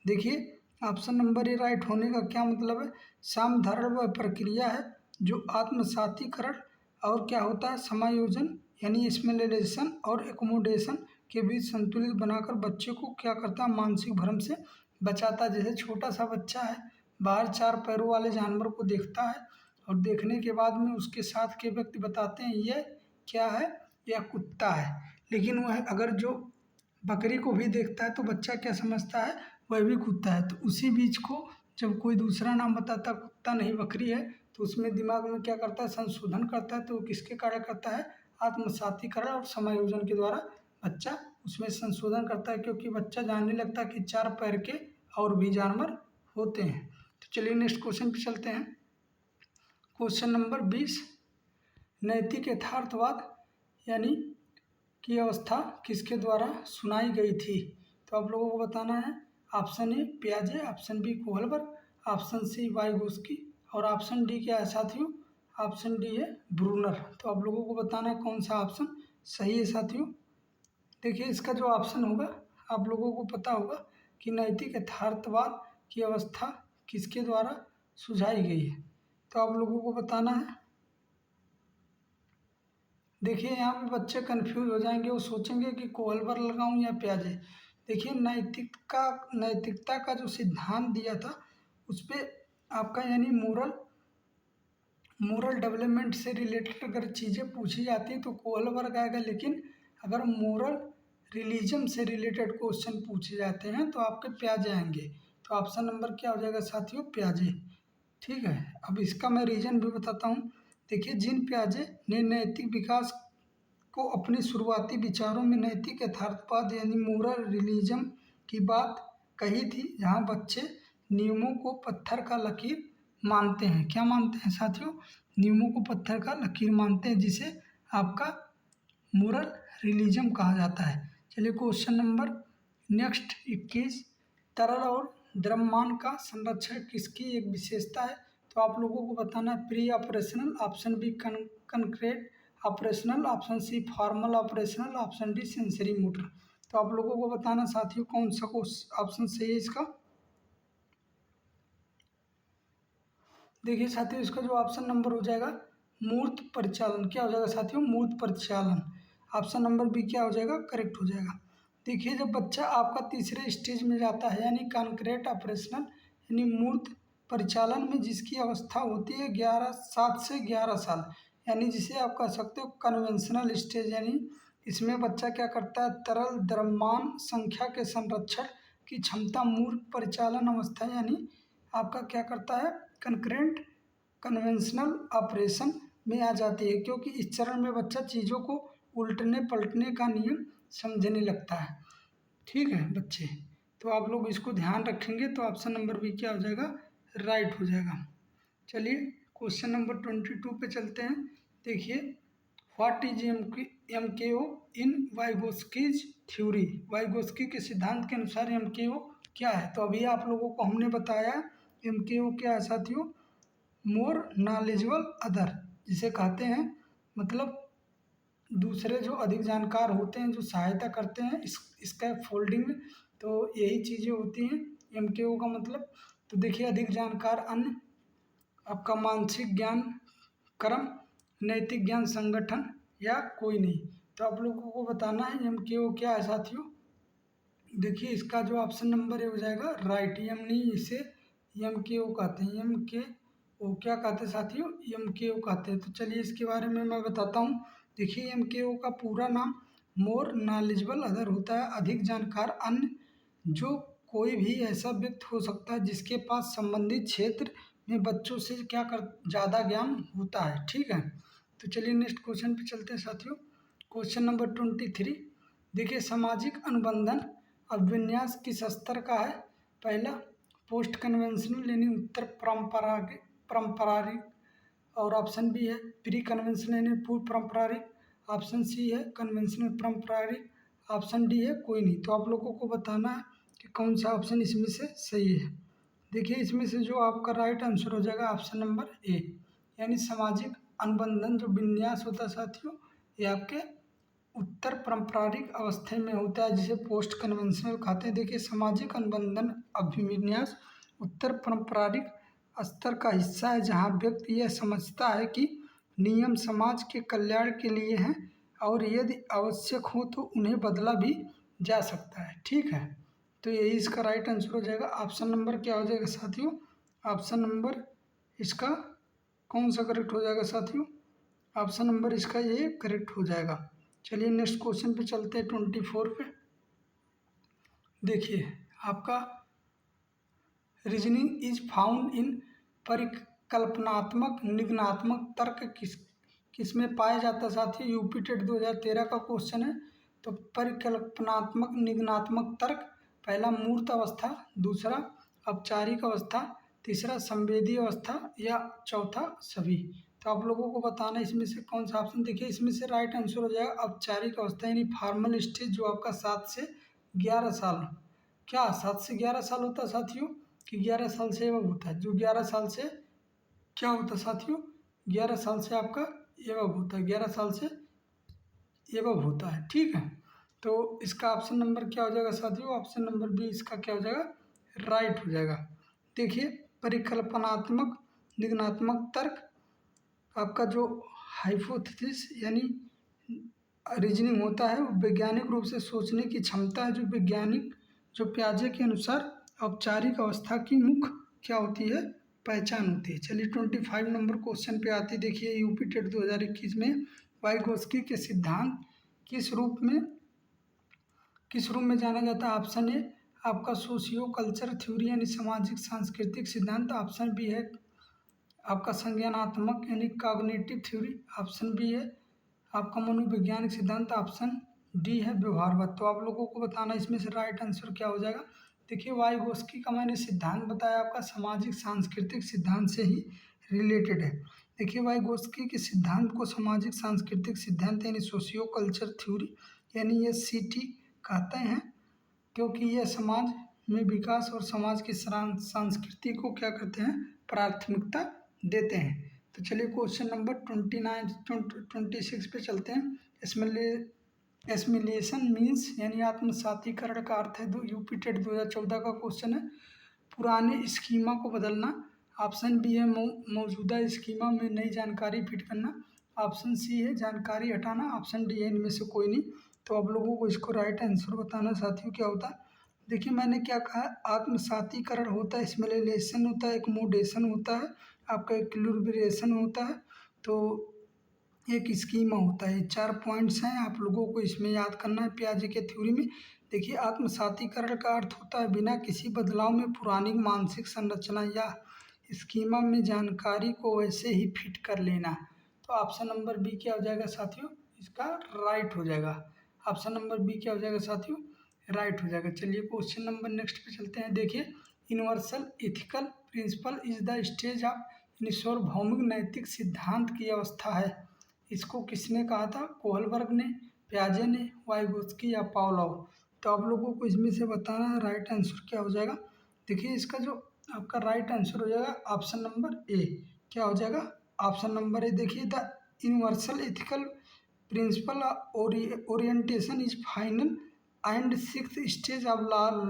देखिए ऑप्शन नंबर ए राइट होने का क्या मतलब है, सामधारण वह प्रक्रिया है जो आत्मसातीकरण और क्या होता है समायोजन यानी एसिमिलेशन और एकोमोडेशन के बीच संतुलित बनाकर बच्चे को क्या करता है, मानसिक भ्रम से बचाता है। जैसे छोटा सा बच्चा है, बाहर 4 पैरों वाले जानवर को देखता है और देखने के बाद में उसके साथ के व्यक्ति बताते हैं ये क्या है, यह कुत्ता है। लेकिन वह अगर जो बकरी को भी देखता है तो बच्चा क्या समझता है, वह भी कुत्ता है। तो उसी बीच को जब कोई दूसरा नाम बताता कुत्ता नहीं बकरी है, तो उसमें दिमाग में क्या करता है, संशोधन करता है। तो किसके कार्य करता है, आत्मसातीकरण और समायोजन के द्वारा बच्चा उसमें संशोधन करता है, क्योंकि बच्चा जानने लगता है कि 4 पैर के और भी जानवर होते हैं। तो चलिए नेक्स्ट क्वेश्चन पे चलते हैं। क्वेश्चन नंबर 20, नैतिक यथार्थवाद यानी की अवस्था किसके द्वारा सुनाई गई थी। तो आप लोगों को बताना है, ऑप्शन ए पियाजे, option B Kohlberg, option C Vygotsky और ऑप्शन डी क्या है साथियों, ऑप्शन डी है ब्रूनर। तो आप लोगों को बताना है कौन सा ऑप्शन सही है साथियों। देखिए इसका जो ऑप्शन होगा, आप लोगों को पता होगा कि नैतिक यथार्थवाद की अवस्था किसके द्वारा सुझाई गई है। तो आप लोगों को बताना है। देखिए यहाँ पे बच्चे कंफ्यूज हो जाएंगे, वो सोचेंगे कि कोहलबर लगाऊं या प्याजे। देखिए नैतिकता का जो सिद्धांत दिया था उस पर आपका यानी मोरल डेवलपमेंट से रिलेटेड अगर चीज़ें पूछी जाती हैं तो कोहलबर्ग आएगा। लेकिन अगर मोरल रिलीजन से रिलेटेड क्वेश्चन पूछे जाते हैं तो आपके प्याजे आएंगे। तो ऑप्शन नंबर क्या हो जाएगा साथियों, प्याजे। ठीक है, अब इसका मैं रीजन भी बताता हूँ। देखिए जीन पियाजे ने नैतिक विकास को अपने शुरुआती विचारों में नैतिक यथार्थवाद यानी मोरल रिलीजम की बात कही थी, जहाँ बच्चे नियमों को पत्थर का लकीर मानते हैं। क्या मानते हैं साथियों, नियमों को पत्थर का लकीर मानते हैं, जिसे आपका मोरल रिलीजम कहा जाता है। चलिए क्वेश्चन नंबर नेक्स्ट 21, तरल और द्रव्यमान का संरक्षण किसकी एक विशेषता है। तो आप लोगों को बताना है preoperational, option B concrete operational, option C formal operational, option D sensory motor. तो आप लोगों को बताना साथियों कौन सा ऑप्शन सही है इसका। देखिए साथियों इसका जो ऑप्शन नंबर हो जाएगा मूर्त परिचालन। क्या हो जाएगा साथियों, मूर्त परिचालन। ऑप्शन नंबर बी क्या हो जाएगा, करेक्ट हो जाएगा। देखिए जब बच्चा आपका तीसरे स्टेज में जाता है यानी कॉन्क्रीट ऑपरेशनल यानी मूर्त परिचालन में, जिसकी अवस्था होती है 7 से 11 साल, यानी जिसे आप कह सकते हो कन्वेंशनल स्टेज। यानी इसमें बच्चा क्या करता है, तरल द्रव्यमान संख्या के संरक्षण की क्षमता मूर्त परिचालन अवस्था यानी आपका क्या करता है, कंकरेंट कन्वेंशनल ऑपरेशन में आ जाती है। क्योंकि इस चरण में बच्चा चीज़ों को उल्टने पलटने का नियम समझने लगता है। ठीक है बच्चे, तो आप लोग इसको ध्यान रखेंगे तो ऑप्शन नंबर बी क्या हो जाएगा, राइट हो जाएगा। चलिए क्वेश्चन नंबर 22 पे चलते हैं। देखिए व्हाट इज एम के ओ इन वाइगोस्कीज थ्योरी। वाइगोस्की के सिद्धांत के अनुसार एम के ओ क्या है। तो अभी आप लोगों को हमने बताया एम के ओ क्या है साथियों, मोर नॉलेजेबल अदर, जिसे कहते हैं मतलब दूसरे जो अधिक जानकार होते हैं, जो सहायता करते हैं इसका फोल्डिंग में। तो यही चीज़ें होती हैं एम के ओ का मतलब। तो देखिए अधिक जानकार अन्य, आपका मानसिक ज्ञान कर्म, नैतिक ज्ञान संगठन या कोई नहीं। तो आप लोगों को बताना है एम के ओ क्या है साथियों। देखिए इसका जो ऑप्शन नंबर है हो जाएगा राइट। एम नहीं, इसे एम के ओ कहते हैं। एम के ओ क्या कहते हैं साथियों, एम के ओ कहते हैं। तो चलिए इसके बारे में मैं बताता हूँ। देखिए एम के ओ का पूरा नाम मोर नॉलेजेबल अदर होता है, अधिक जानकार अन्य, जो कोई भी ऐसा व्यक्ति हो सकता है जिसके पास संबंधित क्षेत्र में बच्चों से क्या कर ज़्यादा ज्ञान होता है। ठीक है, तो चलिए नेक्स्ट क्वेश्चन पे चलते हैं साथियों। Question number 23। देखिए सामाजिक अनुबंधन अभिविन्यास किस स्तर का है? पहला पोस्ट कन्वेंशनल यानी उत्तर पारंपरिक, और ऑप्शन बी है प्री कन्वेंशनल यानी पूर्व पारंपरिक, ऑप्शन सी है कन्वेंशनल पारंपरिक, ऑप्शन डी है कोई नहीं। तो आप लोगों को बताना है कि कौन सा ऑप्शन इसमें से सही है। देखिए इसमें से जो आपका राइट आंसर हो जाएगा ऑप्शन नंबर ए, यानी सामाजिक अनुबंधन जो विन्यास होता है साथियों, ये आपके उत्तर पारंपरिक अवस्था में होता है, जिसे पोस्ट कन्वेंशनल कहते हैं। देखिए सामाजिक अनुबंधन अभिविन्यास उत्तर पारंपरिक स्तर का हिस्सा है, जहाँ व्यक्ति यह समझता है कि नियम समाज के कल्याण के लिए हैं और यदि आवश्यक हो तो उन्हें बदला भी जा सकता है। ठीक है, तो यही इसका राइट आंसर हो जाएगा। ऑप्शन नंबर क्या हो जाएगा साथियों? ऑप्शन नंबर इसका कौन सा करेक्ट हो जाएगा साथियों? ऑप्शन नंबर इसका ये करेक्ट हो जाएगा। चलिए नेक्स्ट क्वेश्चन पे चलते हैं 24 पे। देखिए आपका रीजनिंग इज फाउंड इन परिकल्पनात्मक निगमनात्मक तर्क किस में पाया जाता है साथियों? यूपी टेट 2013 का क्वेश्चन है। तो परिकल्पनात्मक निगमनात्मक तर्क, पहला मूर्त अवस्था, दूसरा औपचारिक अवस्था, तीसरा संवेदी अवस्था या चौथा सभी। तो आप लोगों को बताना इसमें से कौन सा ऑप्शन। देखिए इसमें से राइट आंसर हो जाएगा औपचारिक अवस्था यानी फॉर्मल स्टेज, जो आपका 7 से 11 साल, क्या 7 से 11 साल होता है साथियों कि 11 साल से एवं होता है? जो 11 साल से क्या होता है साथियों? 11 साल से आपका एवं होता है, 11 साल से एवं होता है। ठीक है, तो इसका ऑप्शन नंबर क्या हो जाएगा साथियों? ऑप्शन नंबर बी इसका क्या हो जाएगा? राइट हो जाएगा। देखिए परिकल्पनात्मक निगमनात्मक तर्क आपका जो हाइपोथेसिस यानी रीजनिंग होता है, वो वैज्ञानिक रूप से सोचने की क्षमता है, जो पियाजे के अनुसार औपचारिक अवस्था की मुख्य क्या होती है? पहचान होती है। चलिए 25 नंबर क्वेश्चन पे आते। देखिए यूपी टेट 2021 में वाइगोत्स्की के सिद्धांत किस रूप में जाना जाता है? ऑप्शन ए आपका सोशियो कल्चर थ्योरी यानी सामाजिक सांस्कृतिक सिद्धांत, ऑप्शन बी है आपका संज्ञानात्मक यानी कॉग्निटिव थ्योरी, ऑप्शन बी है आपका मनोवैज्ञानिक सिद्धांत, ऑप्शन डी है व्यवहारवाद। तो आप लोगों को बताना इसमें से राइट आंसर क्या हो जाएगा। देखिए वाइगोत्स्की का मैंने सिद्धांत बताया आपका सामाजिक सांस्कृतिक सिद्धांत से ही रिलेटेड है। देखिए वाइगोत्स्की के सिद्धांत को सामाजिक सांस्कृतिक सिद्धांत यानी सोशियो कल्चर थ्योरी यानी ये सीटी कहते हैं, क्योंकि यह समाज में विकास और समाज की संस्कृति को क्या करते हैं? प्राथमिकता देते हैं। तो चलिए क्वेश्चन नंबर 26 पे चलते हैं। एसिमिलेशन मीन्स यानी आत्मसातीकरण का अर्थ है। यूपी टेट 2014 का क्वेश्चन है। पुराने स्कीमा को बदलना, ऑप्शन बी है मौजूदा स्कीमा में नई जानकारी फिट करना, ऑप्शन सी है जानकारी हटाना, ऑप्शन डी है इनमें से कोई नहीं। तो आप लोगों को इसको राइट आंसर बताना साथियों क्या होता है। देखिए मैंने क्या कहा, आत्मसातीकरण होता है, एसिमिलेशन होता है, एकमोडेशन होता है, आपका इक्विलिब्रेशन होता है, तो एक स्कीमा होता है। 4 पॉइंट्स हैं, आप लोगों को इसमें याद करना है पियाजे के थ्योरी में। देखिए आत्मसातीकरण का अर्थ होता है बिना किसी बदलाव में पुरानी मानसिक संरचना या स्कीमा में जानकारी को वैसे ही फिट कर लेना। तो ऑप्शन नंबर बी क्या हो जाएगा साथियों? इसका राइट हो जाएगा। ऑप्शन नंबर बी क्या हो जाएगा साथियों? राइट हो जाएगा। चलिए क्वेश्चन नंबर नेक्स्ट पे चलते हैं। देखिए universal ethical principle is the stage of यानी सार्वभौमिक नैतिक सिद्धांत की अवस्था है। इसको किसने कहा था? कोहलबर्ग ने, पियाजे ने, वाइगोत्स्की या पावलोव। तो आप लोगों को इसमें से बताना है राइट आंसर क्या हो जाएगा। देखिए इसका जो आपका राइट आंसर हो जाएगा ऑप्शन नंबर ए। क्या हो जाएगा? Option number A. देखिए the universal ethical principle orientation is final and sixth stage of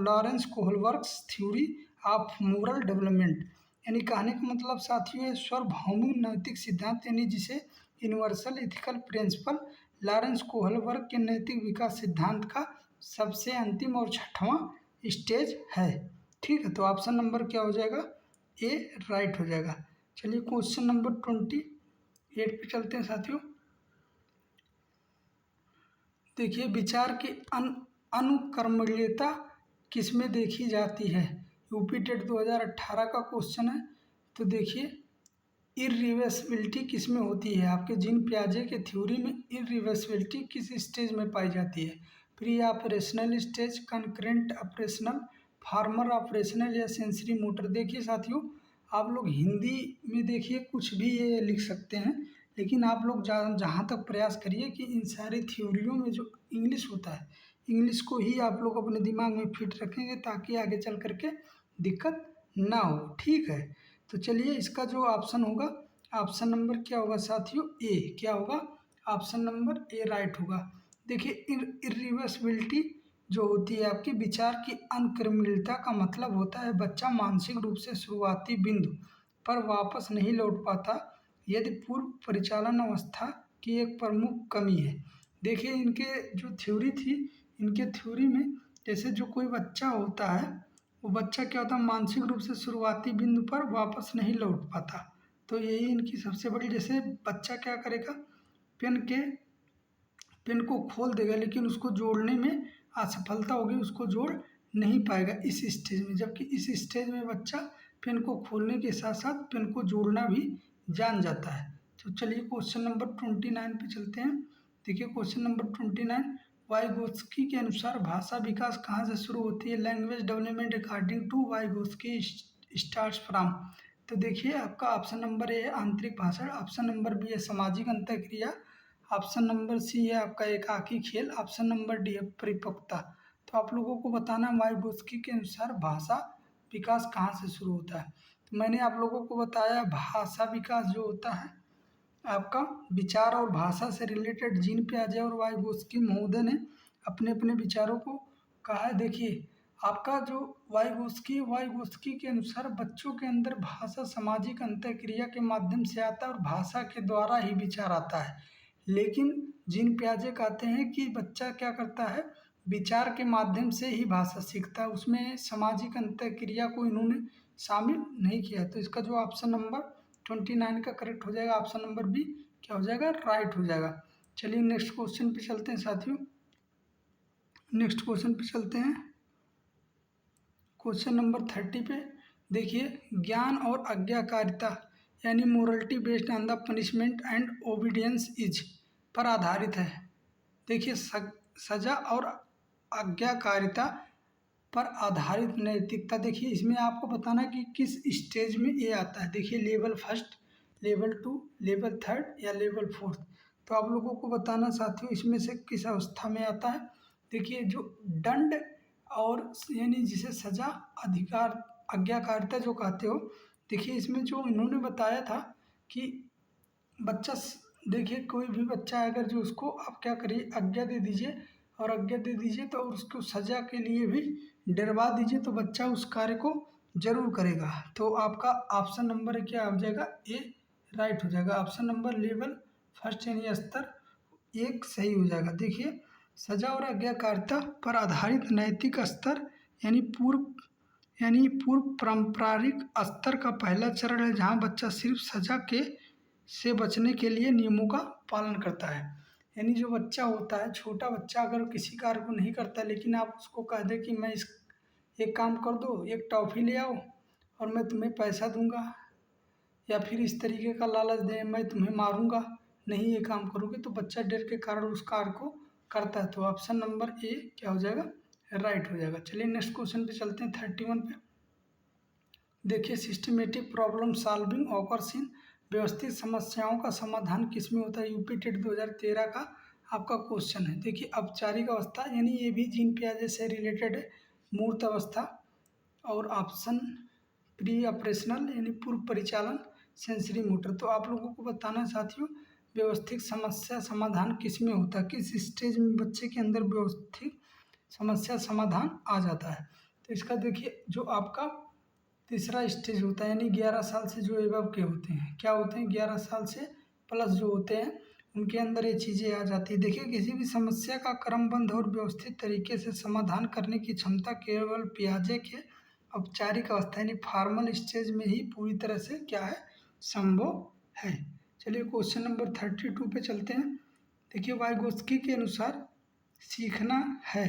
Lawrence Kohlberg's theory of moral development. यानी कहने का मतलब साथियों है सार्वभौमिक नैतिक सिद्धांत यानी जिसे universal ethical principle Lawrence Kohlberg के नैतिक विकास सिद्धांत का सबसे अंतिम और 6वां स्टेज है। ठीक है, तो ऑप्शन नंबर क्या हो जाएगा? ए राइट हो जाएगा। चलिए क्वेश्चन नंबर 28 पे चलते हैं साथियों। देखिए विचार की अनुकर्मण्यता किस में देखी जाती है? यूपी टेट 2018 का क्वेश्चन है। तो देखिए इरिवर्सिबिलिटी किस में होती है? आपके जीन पियाजे के थ्योरी में इरिवर्सिबिलिटी किस स्टेज में पाई जाती है? Pre operational stage, concurrent operational, farmer operational या सेंसरी मोटर? देखिए साथियों, आप लोग हिंदी में देखिए कुछ भी ये लिख सकते हैं, लेकिन आप लोग जहाँ तक प्रयास करिए कि इन सारी थ्योरियों में जो इंग्लिश होता है, इंग्लिश को ही आप लोग अपने दिमाग में फिट रखेंगे ताकि आगे चल करके दिक्कत ना हो। ठीक है, तो चलिए इसका जो ऑप्शन होगा, ऑप्शन नंबर क्या होगा साथियों? ए। क्या होगा? ऑप्शन नंबर ए राइट होगा। देखिए इरिवर्सिबिलिटी जो होती है आपकी विचार की अनक्रमणीयता का मतलब होता है बच्चा मानसिक रूप से शुरुआती बिंदु पर वापस नहीं लौट पाता यदि पूर्व परिचालन अवस्था की एक प्रमुख कमी है। देखिए इनके जो थ्योरी थी, इनके थ्योरी में जैसे जो कोई बच्चा होता है, वो बच्चा क्या होता है, मानसिक रूप से शुरुआती बिंदु पर वापस नहीं लौट पाता। तो यही इनकी सबसे बड़ी, जैसे बच्चा क्या करेगा, पेन को खोल देगा लेकिन उसको जोड़ने में असफलता होगी, उसको जोड़ नहीं पाएगा इस स्टेज में। जबकि इस स्टेज में बच्चा पेन को खोलने के साथ साथ पेन को जोड़ना भी जान जाता है। तो चलिए क्वेश्चन नंबर 29 पे चलते हैं। देखिए क्वेश्चन नंबर 29, वाइगोत्स्की के अनुसार भाषा विकास कहाँ से शुरू होती है? Language development according to Vygotsky starts from. तो देखिए आपका ऑप्शन नंबर ए है आंतरिक भाषण, ऑप्शन नंबर बी है सामाजिक अंतःक्रिया, ऑप्शन नंबर सी है आपका एकाकी खेल, ऑप्शन नंबर डी है परिपक्वता। तो आप लोगों को बताना वाइगोत्स्की के अनुसार भाषा विकास कहाँ से शुरू होता है। तो मैंने आप लोगों को बताया भाषा विकास जो होता है आपका विचार और भाषा से रिलेटेड जीन पियाजे और वाइगोत्स्की महोदय ने अपने अपने विचारों को कहा है। देखिए आपका जो वाइगोत्स्की के अनुसार बच्चों के अंदर भाषा सामाजिक अंतःक्रिया के माध्यम से आता है और भाषा के द्वारा ही विचार आता है। लेकिन जीन पियाजे कहते हैं कि बच्चा क्या करता है, विचार के माध्यम से ही भाषा सीखता है, उसमें सामाजिक अंतःक्रिया को इन्होंने शामिल नहीं किया। तो इसका जो ऑप्शन नंबर 29 का करेक्ट हो जाएगा, ऑप्शन नंबर बी क्या हो जाएगा? राइट हो जाएगा। चलिए नेक्स्ट क्वेश्चन पे चलते हैं साथियों, नेक्स्ट क्वेश्चन पे चलते हैं। क्वेश्चन नंबर 30 पे देखिए, ज्ञान और आज्ञाकारिता यानी morality based on the punishment and obedience is पर आधारित है। देखिए सजा और आज्ञाकारिता पर आधारित नैतिकता, देखिए इसमें आपको बताना कि किस स्टेज में ये आता है। देखिए लेवल फर्स्ट, लेवल 2, लेवल 3 या लेवल 4। तो आप लोगों को बताना साथियों इसमें से किस अवस्था में आता है। देखिए जो दंड और यानी जिसे सजा, अधिकार, आज्ञाकारिता जो कहते हो, देखिए इसमें जो इन्होंने बताया था कि बच्चा, देखिए कोई भी बच्चा अगर जो उसको आप क्या करिए आज्ञा दे दीजिए और आज्ञा दे दीजिए तो उसको सजा के लिए भी डरवा दीजिए तो बच्चा उस कार्य को जरूर करेगा। तो आपका ऑप्शन नंबर क्या हो जाएगा? ए राइट हो जाएगा। ऑप्शन नंबर लेवल फर्स्ट यानी स्तर 1 सही हो जाएगा। देखिए सजा और आज्ञाकारिता पर आधारित नैतिक स्तर यानी पूर्व पारंपरिक स्तर का पहला चरण है जहाँ बच्चा सिर्फ सजा के से बचने के लिए नियमों का पालन करता है। यानी जो बच्चा होता है, छोटा बच्चा अगर किसी कार्य को नहीं करता लेकिन आप उसको कह दें कि मैं इस एक काम कर दो, एक टॉफ़ी ले आओ और मैं तुम्हें पैसा दूंगा, या फिर इस तरीके का लालच दें मैं तुम्हें मारूंगा, नहीं ये काम करोगे, तो बच्चा डर के कारण उस कार्य को करता है। तो ऑप्शन नंबर ए क्या हो जाएगा? राइट हो जाएगा। चलिए नेक्स्ट क्वेश्चन पे चलते हैं 31 पे। देखिए systematic problem solving occurs in, व्यवस्थित समस्याओं का समाधान किसमें होता है? यूपी टेट 2013 का आपका क्वेश्चन है। देखिए औपचारिक अवस्था यानी ये भी जीन पियाजे से रिलेटेड है, मूर्त अवस्था, और ऑप्शन प्री ऑपरेशनल यानी पूर्व परिचालन, सेंसरी मोटर। तो आप लोगों को बताना साथियों व्यवस्थित समस्या समाधान किस में होता है, किस स्टेज में बच्चे के अंदर व्यवस्थित समस्या समाधान आ जाता है। तो इसका देखिए जो आपका तीसरा स्टेज होता है यानी 11 साल से जो एबव के होते हैं, क्या होते हैं 11 साल से प्लस जो होते हैं उनके अंदर ये चीज़ें आ जाती है। देखिए किसी भी समस्या का क्रमबद्ध और व्यवस्थित तरीके से समाधान करने की क्षमता केवल पियाजे के औपचारिक अवस्था यानी फॉर्मल स्टेज में ही पूरी तरह से क्या है, संभव है। चलिए क्वेश्चन नंबर 32 पे चलते हैं। देखिए वाइगोत्स्की के अनुसार सीखना है,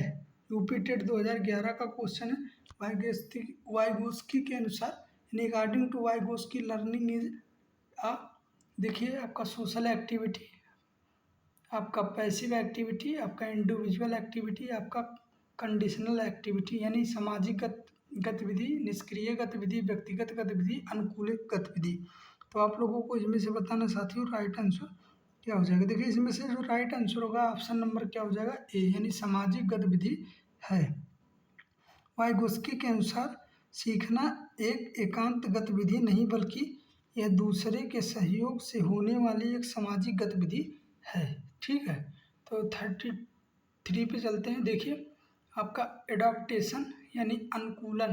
यूपी टेट 2011 का क्वेश्चन है। वाइगोत्स्की के अनुसार यानी according to Vygotsky learning is देखिए आपका सोशल एक्टिविटी, आपका पैसिव एक्टिविटी, आपका इंडिविजुअल एक्टिविटी, आपका कंडीशनल एक्टिविटी यानी सामाजिक गतिविधि, निष्क्रिय गतिविधि, व्यक्तिगत गतिविधि, अनुकूलित गतिविधि। तो आप लोगों को इसमें से बताना साथियों राइट आंसर क्या हो जाएगा। देखिए इसमें से जो राइट आंसर होगा ऑप्शन नंबर क्या हो जाएगा ए, यानी सामाजिक गतिविधि है। वाइगोस्की के अनुसार सीखना एक एकांत गतिविधि नहीं बल्कि यह दूसरे के सहयोग से होने वाली एक सामाजिक गतिविधि है। ठीक है, तो 33 पे चलते हैं। देखिए आपका एडाप्टेशन यानी अनुकूलन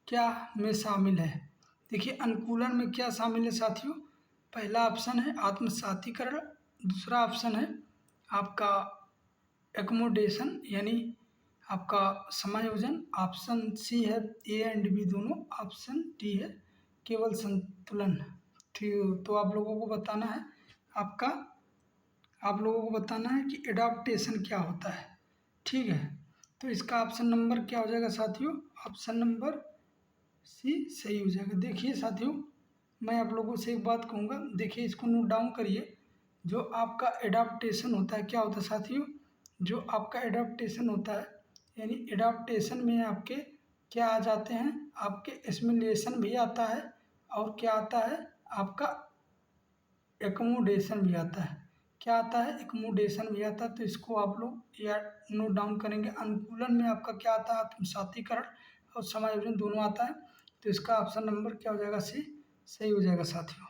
क्या में शामिल है। देखिए अनुकूलन में क्या शामिल है साथियों। पहला ऑप्शन है आत्मसातीकरण, दूसरा ऑप्शन है आपका एकोमोडेशन यानी आपका समायोजन, ऑप्शन सी है ए एंड बी दोनों, ऑप्शन डी है केवल संतुलन। ठीक, तो आप लोगों को बताना है कि एडाप्टेशन क्या होता है। ठीक है, तो इसका ऑप्शन नंबर क्या हो जाएगा साथियों, ऑप्शन नंबर सी सही हो जाएगा। देखिए साथियों मैं आप लोगों से एक बात कहूँगा, देखिए इसको नोट डाउन करिए। जो आपका एडाप्टेशन होता है क्या होता है साथियों, जो आपका एडाप्टेशन होता है यानी एडाप्टेशन में आपके क्या आ जाते हैं, आपके एसिमिलेशन भी आता है और क्या आता है आपका एकोमोडेशन भी आता है। क्या आता है, एकोमोडेशन भी आता है। तो इसको आप लोग या नोट डाउन करेंगे। अनुकूलन में आपका क्या आता है, आत्मसातीकरण और समायोजन दोनों आता है। तो इसका ऑप्शन नंबर क्या हो जाएगा सी सही हो जाएगा साथियों।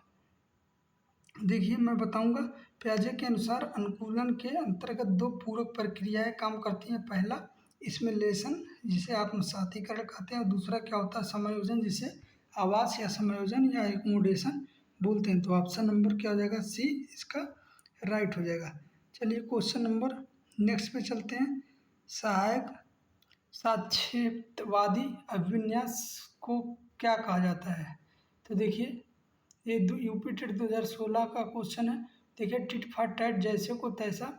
देखिए मैं बताऊंगा पियाजे के अनुसार अनुकूलन के अंतर्गत दो पूरक प्रक्रियाएं काम करती हैं। पहला एसिमिलेशन जिसे आत्मसातीकरण कहते हैं और दूसरा क्या होता है समायोजन जिसे आवास या समायोजन या एकोमोडेशन बोलते हैं। तो ऑप्शन नंबर क्या हो जाएगा सी इसका राइट हो जाएगा। चलिए क्वेश्चन नंबर नेक्स्ट पे चलते हैं। सहायक साक्षेपवादी अभिविन्यास को क्या कहा जाता है। तो देखिए ये यूपी टेट 2016 का क्वेश्चन है। देखिए टिट फॉर टैट जैसे को तैसा,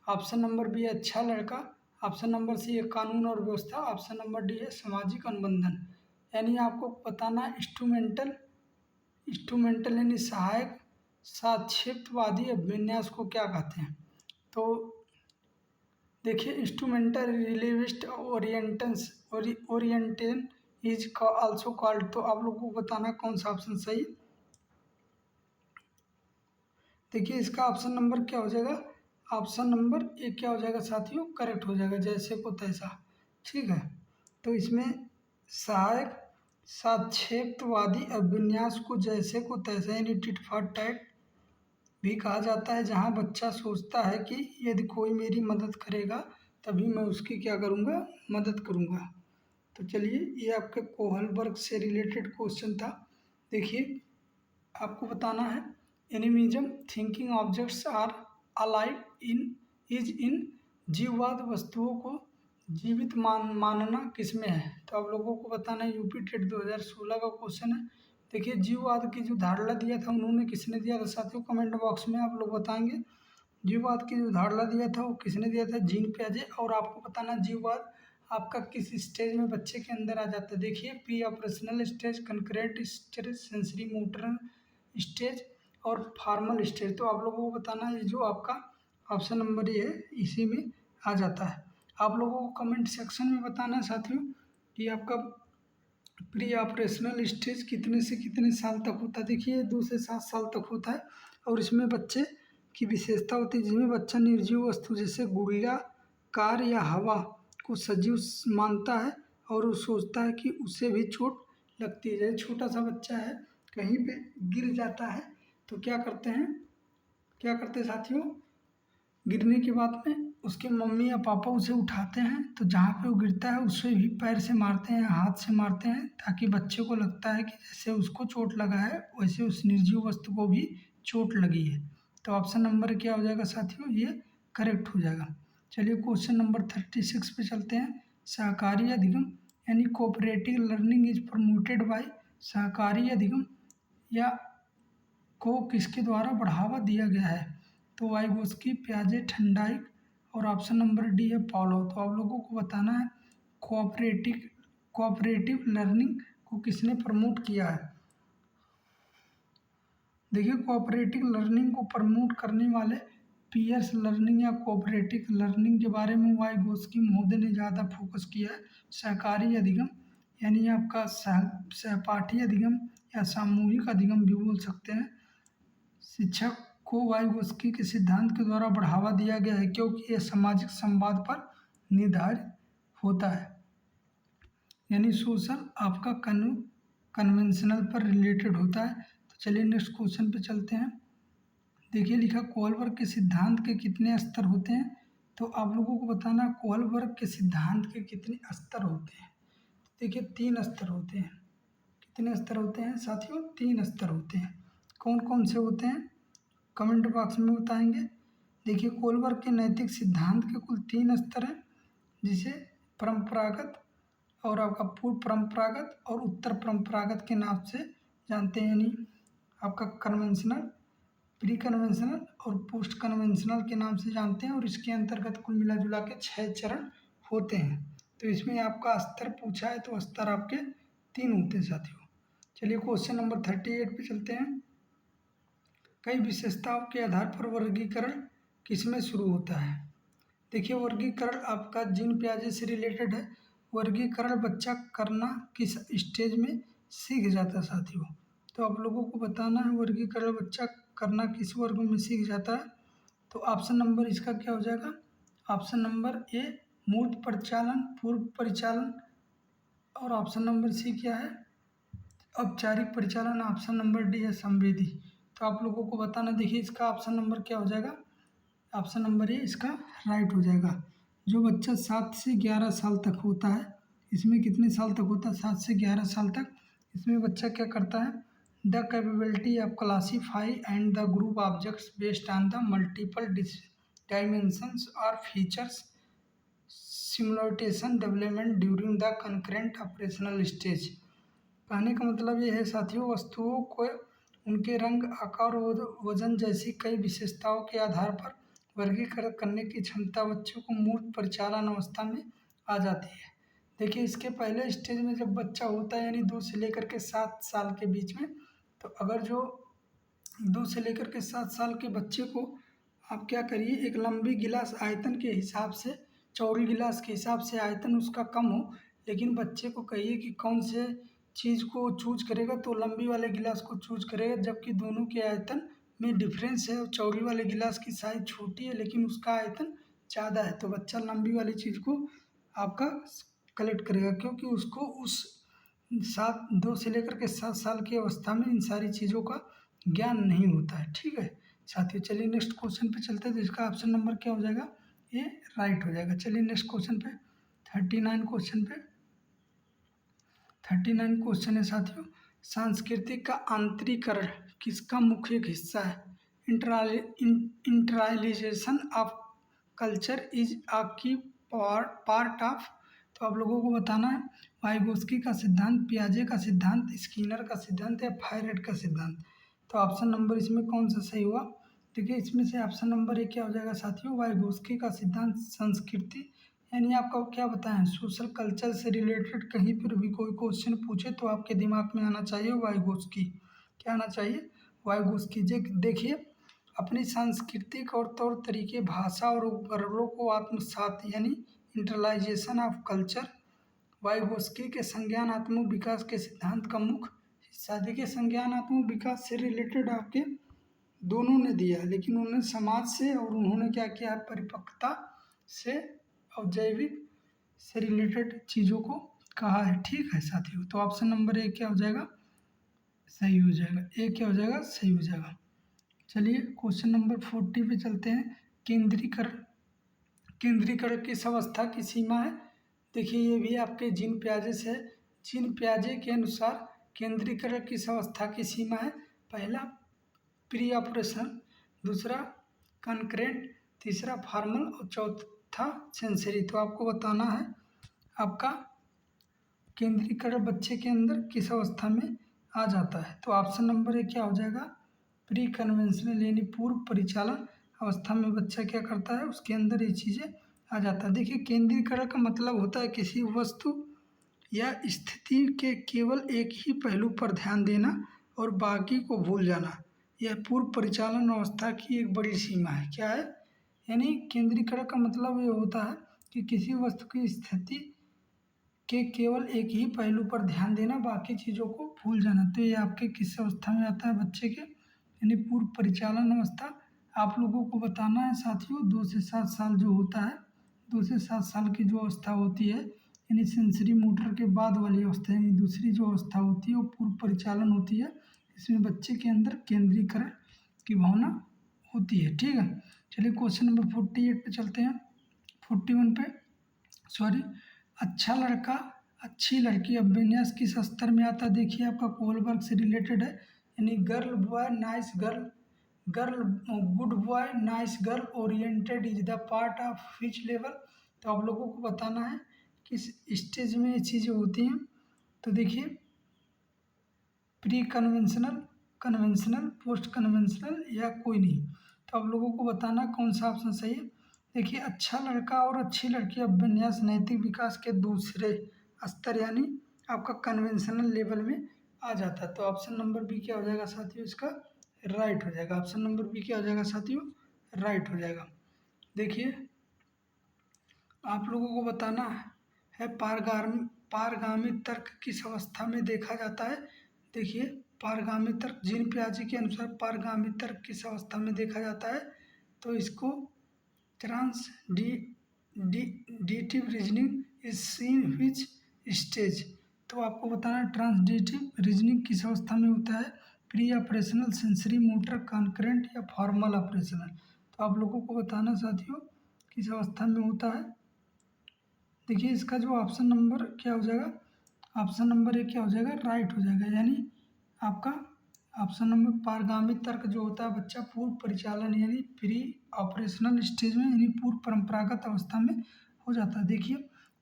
ऑप्शन नंबर बी अच्छा लड़का, ऑप्शन नंबर सी है कानून और व्यवस्था, ऑप्शन नंबर डी है सामाजिक अनुबंधन। यानी आपको बताना इंस्ट्रूमेंटल यानी सहायक साक्षेपवादी अभिविन्यास को क्या कहते हैं। तो देखिए instrumental relativist orientation is also called. तो आप लोगों को बताना कौन सा ऑप्शन सही। देखिए इसका ऑप्शन नंबर क्या हो जाएगा, ऑप्शन नंबर ए क्या हो जाएगा साथियों करेक्ट हो जाएगा, जैसे को तैसा। ठीक है, तो इसमें सहायक साक्षेपवादी अभिविन्यास को जैसे को तैसा यानी टिट फॉर टैट भी कहा जाता है, जहां बच्चा सोचता है कि यदि कोई मेरी मदद करेगा तभी मैं उसकी क्या करूंगा मदद करूंगा। तो चलिए ये आपके कोहलबर्ग से रिलेटेड क्वेश्चन था। देखिए आपको बताना है animism thinking objects are alive in जीववाद वस्तुओं को जीवित मानना किसमें है। तो आप लोगों को बताना है यूपी टेट 2016 का क्वेश्चन है। देखिए जीववाद की जो धारणा दिया था उन्होंने किसने दिया था साथियों, कमेंट बॉक्स में आप लोग बताएंगे। जीववाद की जो धारणा दिया था वो किसने दिया था, जीन पियाजे। और आपको बताना जीववाद आपका किस स्टेज में बच्चे के अंदर आ जाता है। देखिए pre operational stage, concurrent stage, sensory motor stage और फॉर्मल स्टेज। तो आप लोगों को बताना है जो आपका ऑप्शन नंबर ये है इसी में आ जाता है। आप लोगों को कमेंट सेक्शन में बताना है साथियों कि आपका प्री ऑपरेशनल स्टेज कितने से कितने साल तक होता है। देखिए 2 से 7 साल तक होता है और इसमें बच्चे की विशेषता होती है जिसमें बच्चा निर्जीव वस्तु जैसे गुड़िया, कार या हवा को सजीव मानता है और वो सोचता है कि उसे भी चोट लगती है। जैसे छोटा सा बच्चा है कहीं पे गिर जाता है तो क्या करते हैं साथियों, गिरने के बाद में उसके मम्मी या पापा उसे उठाते हैं तो जहाँ पे वो गिरता है उसे भी पैर से मारते हैं, हाथ से मारते हैं, ताकि बच्चे को लगता है कि जैसे उसको चोट लगा है वैसे उस निर्जीव वस्तु को भी चोट लगी है। तो ऑप्शन नंबर क्या हो जाएगा साथियों, ये करेक्ट हो जाएगा। चलिए क्वेश्चन नंबर 36 पे चलते हैं। सहकारी अधिगम यानी cooperative learning is promoted by, सहकारी अधिगम या को किसके द्वारा बढ़ावा दिया गया है। तो वाइगोस्की, पियाजे, ठंडाइक और ऑप्शन नंबर डी है पॉलो। तो आप लोगों को बताना है कोऑपरेटिव लर्निंग को किसने प्रमोट किया है। देखिए कोऑपरेटिव लर्निंग को प्रमोट करने वाले पीयर्स लर्निंग या कोऑपरेटिव लर्निंग के बारे में वाइगोस्की महोदय ने ज़्यादा फोकस किया है। सहकारी अधिगम यानी आपका सहपाठी अधिगम या सामूहिक अधिगम भी बोल सकते हैं। शिक्षा को वाइगोस्की के सिद्धांत के द्वारा बढ़ावा दिया गया है क्योंकि यह सामाजिक संवाद पर निर्धारित होता है, यानी सोशल आपका कन्वेंशनल पर रिलेटेड होता है। तो चलिए नेक्स्ट क्वेश्चन पे चलते हैं। देखिए लिखा कोहलबर्ग के सिद्धांत के कितने स्तर होते हैं, तो आप लोगों को बताना कोहलबर्ग के सिद्धांत के कितने स्तर होते हैं। देखिए 3 स्तर होते हैं। कितने स्तर होते हैं साथियों? 3 स्तर होते हैं। कौन कौन से होते हैं कमेंट बॉक्स में बताएंगे। देखिए कोहलबर्ग के नैतिक सिद्धांत के कुल 3 स्तर हैं, जिसे परंपरागत और आपका पूर्व परंपरागत और उत्तर परंपरागत के नाम से जानते हैं, यानी आपका कन्वेंशनल, प्री कन्वेंशनल और पोस्ट कन्वेंशनल के नाम से जानते हैं। और इसके अंतर्गत कुल मिला जुला के 6 चरण होते हैं। तो इसमें आपका स्तर पूछा है तो स्तर आपके 3 होते हैं साथियों। चलिए क्वेश्चन नंबर 38 पे चलते हैं। कई विशेषताओं के आधार पर वर्गीकरण किसमें शुरू होता है। देखिए वर्गीकरण आपका जीन पियाजे से रिलेटेड है। वर्गीकरण बच्चा करना किस स्टेज में सीख जाता है साथियों, तो आप लोगों को बताना है वर्गीकरण बच्चा करना किस वर्ग में सीख जाता है। तो ऑप्शन नंबर इसका क्या हो जाएगा? ऑप्शन नंबर ए मूर्त परिचालन, पूर्व परिचालन, और ऑप्शन नंबर सी क्या है? औपचारिक परिचालन। ऑप्शन नंबर डी है संवेदी। तो आप लोगों को बताना, देखिए इसका ऑप्शन नंबर क्या हो जाएगा? ऑप्शन नंबर ए इसका राइट हो जाएगा। जो बच्चा 7 से 11 साल तक होता है, इसमें कितने साल तक होता है? 7 से 11 साल तक। इसमें बच्चा क्या करता है? The capability of classify and the group objects based on the multiple dimensions और features simulation development during the concrete operational stage. कहने का मतलब ये है साथियों, वस्तुओं को उनके रंग, आकार और वजन जैसी कई विशेषताओं के आधार पर वर्गीकृत करने की क्षमता बच्चों को मूर्त परिचालन अवस्था में आ जाती है। देखिए इसके पहले स्टेज में जब बच्चा होता है, यानी 2 से लेकर के 7 साल के बीच में, तो अगर जो 2 से लेकर के 7 साल के बच्चे को आप क्या करिए, एक लंबी गिलास आयतन के हिसाब से, चौड़ी गिलास के हिसाब से आयतन उसका कम हो, लेकिन बच्चे को कहिए कि कौन से चीज़ को चूज करेगा, तो लंबी वाले गिलास को चूज करेगा, जबकि दोनों के आयतन में डिफरेंस है। चौड़ी वाले गिलास की साइज छोटी है लेकिन उसका आयतन ज़्यादा है, तो बच्चा लंबी वाली चीज़ को आपका कलेक्ट करेगा, क्योंकि उसको उस 2 से लेकर के 7 साल की अवस्था में इन सारी चीज़ों का ज्ञान नहीं होता है। ठीक है साथियों, चलिए नेक्स्ट क्वेश्चन पे चलते हैं। तो इसका ऑप्शन नंबर क्या हो जाएगा? ये राइट हो जाएगा। चलिए नेक्स्ट क्वेश्चन पे 39 क्वेश्चन पे 39 क्वेश्चन है साथियों। सांस्कृतिक का आंतरिकरण किसका मुख्य एक हिस्सा है? इंटरलाइजेशन ऑफ कल्चर इज अ की पार्ट ऑफ। तो आप लोगों को बताना है वाइगोस्की का सिद्धांत, पियाजे का सिद्धांत, स्किनर का सिद्धांत या फायरेट का सिद्धांत। तो ऑप्शन नंबर इसमें कौन सा सही हुआ? देखिए इसमें से ऑप्शन नंबर 1 क्या हो जाएगा साथियों? वाइगोस्की का सिद्धांत संस्कृति, यानी आपका क्या बताएं, सोशल कल्चर से रिलेटेड कहीं पर भी कोई क्वेश्चन पूछे तो आपके दिमाग में आना चाहिए वाइगोस्की। क्या आना चाहिए? वाइगोस्की। देखिए अपनी सांस्कृतिक और तौर तरीके, भाषा और उपकरणों को आत्मसात, यानी इंटरलाइजेशन ऑफ कल्चर, वाइगोस्की के संज्ञानात्मक विकास के सिद्धांत का मुख्य हिस्सा। देखिए संज्ञानात्मक विकास से रिलेटेड आपके दोनों ने दिया, लेकिन उन्होंने समाज से और उन्होंने क्या किया है, परिपक्वता से और जैविक से रिलेटेड चीज़ों को कहा है। ठीक है साथियों, तो ऑप्शन नंबर 1 क्या हो जाएगा? सही हो जाएगा। ए क्या हो जाएगा? सही हो जाएगा। चलिए क्वेश्चन नंबर 40 पे चलते हैं। केंद्रीकरण, केंद्रीकरण किस अवस्था की सीमा है? देखिए ये भी आपके जीन पियाजे से है। जीन पियाजे के अनुसार केंद्रीकरण किस अवस्था की सीमा है? पहला प्री ऑपरेशन, दूसरा कनकरेंट, तीसरा फॉर्मल और चौथा सेंसरी। तो आपको बताना है आपका केंद्रीकरण बच्चे के अंदर किस अवस्था में आ जाता है। तो ऑप्शन नंबर 1 क्या हो जाएगा? प्री कन्वेंशनल, यानी पूर्व परिचालन अवस्था में बच्चा क्या करता है, उसके अंदर ये चीज़ें आ जाता है। देखिए केंद्रीकरण का मतलब होता है किसी वस्तु या स्थिति के केवल एक ही पहलू पर ध्यान देना और बाकी को भूल जाना, यह पूर्व परिचालन अवस्था की एक बड़ी सीमा है। क्या है? यानी केंद्रीकरण का मतलब ये होता है कि किसी वस्तु की स्थिति के केवल एक ही पहलू पर ध्यान देना, बाकी चीज़ों को भूल जाना। तो ये आपके किस अवस्था में आता है बच्चे के? यानी पूर्व परिचालन अवस्था। आप लोगों को बताना है साथियों, 2 से 7 साल जो होता है, 2 से 7 साल की जो अवस्था होती है, यानी सेंसरी मोटर के बाद वाली अवस्था, यानी दूसरी जो अवस्था होती है वो पूर्व परिचालन होती है। इसमें बच्चे के अंदर केंद्रीकरण की भावना होती है। ठीक है, चलिए क्वेश्चन नंबर 48 पे चलते हैं। 41 पे, सॉरी। अच्छा लड़का अच्छी लड़की अभिविन्यास किस स्तर में आता है? देखिए आपका कोहलबर्ग से रिलेटेड है, यानी girl boy nice girl, girl good boy nice girl, oriented is the part of which level. तो आप लोगों को बताना है किस स्टेज में ये चीज़ें होती हैं। तो देखिए pre conventional, conventional, post conventional या कोई नहीं। तो आप लोगों को बताना कौन सा ऑप्शन सही है। देखिए अच्छा लड़का और अच्छी लड़की अभिविन्यास नैतिक विकास के दूसरे स्तर यानी आपका कन्वेंशनल लेवल में आ जाता है। तो ऑप्शन नंबर बी क्या हो जाएगा साथियों? इसका राइट हो जाएगा। ऑप्शन नंबर बी क्या हो जाएगा साथियों? राइट हो जाएगा। देखिए आप लोगों को बताना है पारगामी तर्क किस अवस्था में देखा जाता है। देखिए पारगामी तर्क, जीन पियाजे के अनुसार पारगामी तर्क किस अवस्था में देखा जाता है? तो इसको transitive reasoning is seen which stage. तो आपको बताना है ट्रांसडिटिव रीजनिंग किस अवस्था में होता है, pre operational, sensory motor, concurrent या फॉर्मल ऑपरेशनल। तो आप लोगों को बताना साथियों किस अवस्था में होता है। देखिए इसका जो ऑप्शन नंबर क्या हो जाएगा, ऑप्शन नंबर 1 क्या हो जाएगा, राइट हो जाएगा। यानी आपका ऑप्शन नंबर पारगामी तर्क जो होता है बच्चा पूर्व परिचालन यानी प्री ऑपरेशनल स्टेज में यानी पूर्व परंपरागत अवस्था में हो जाता है। देखिए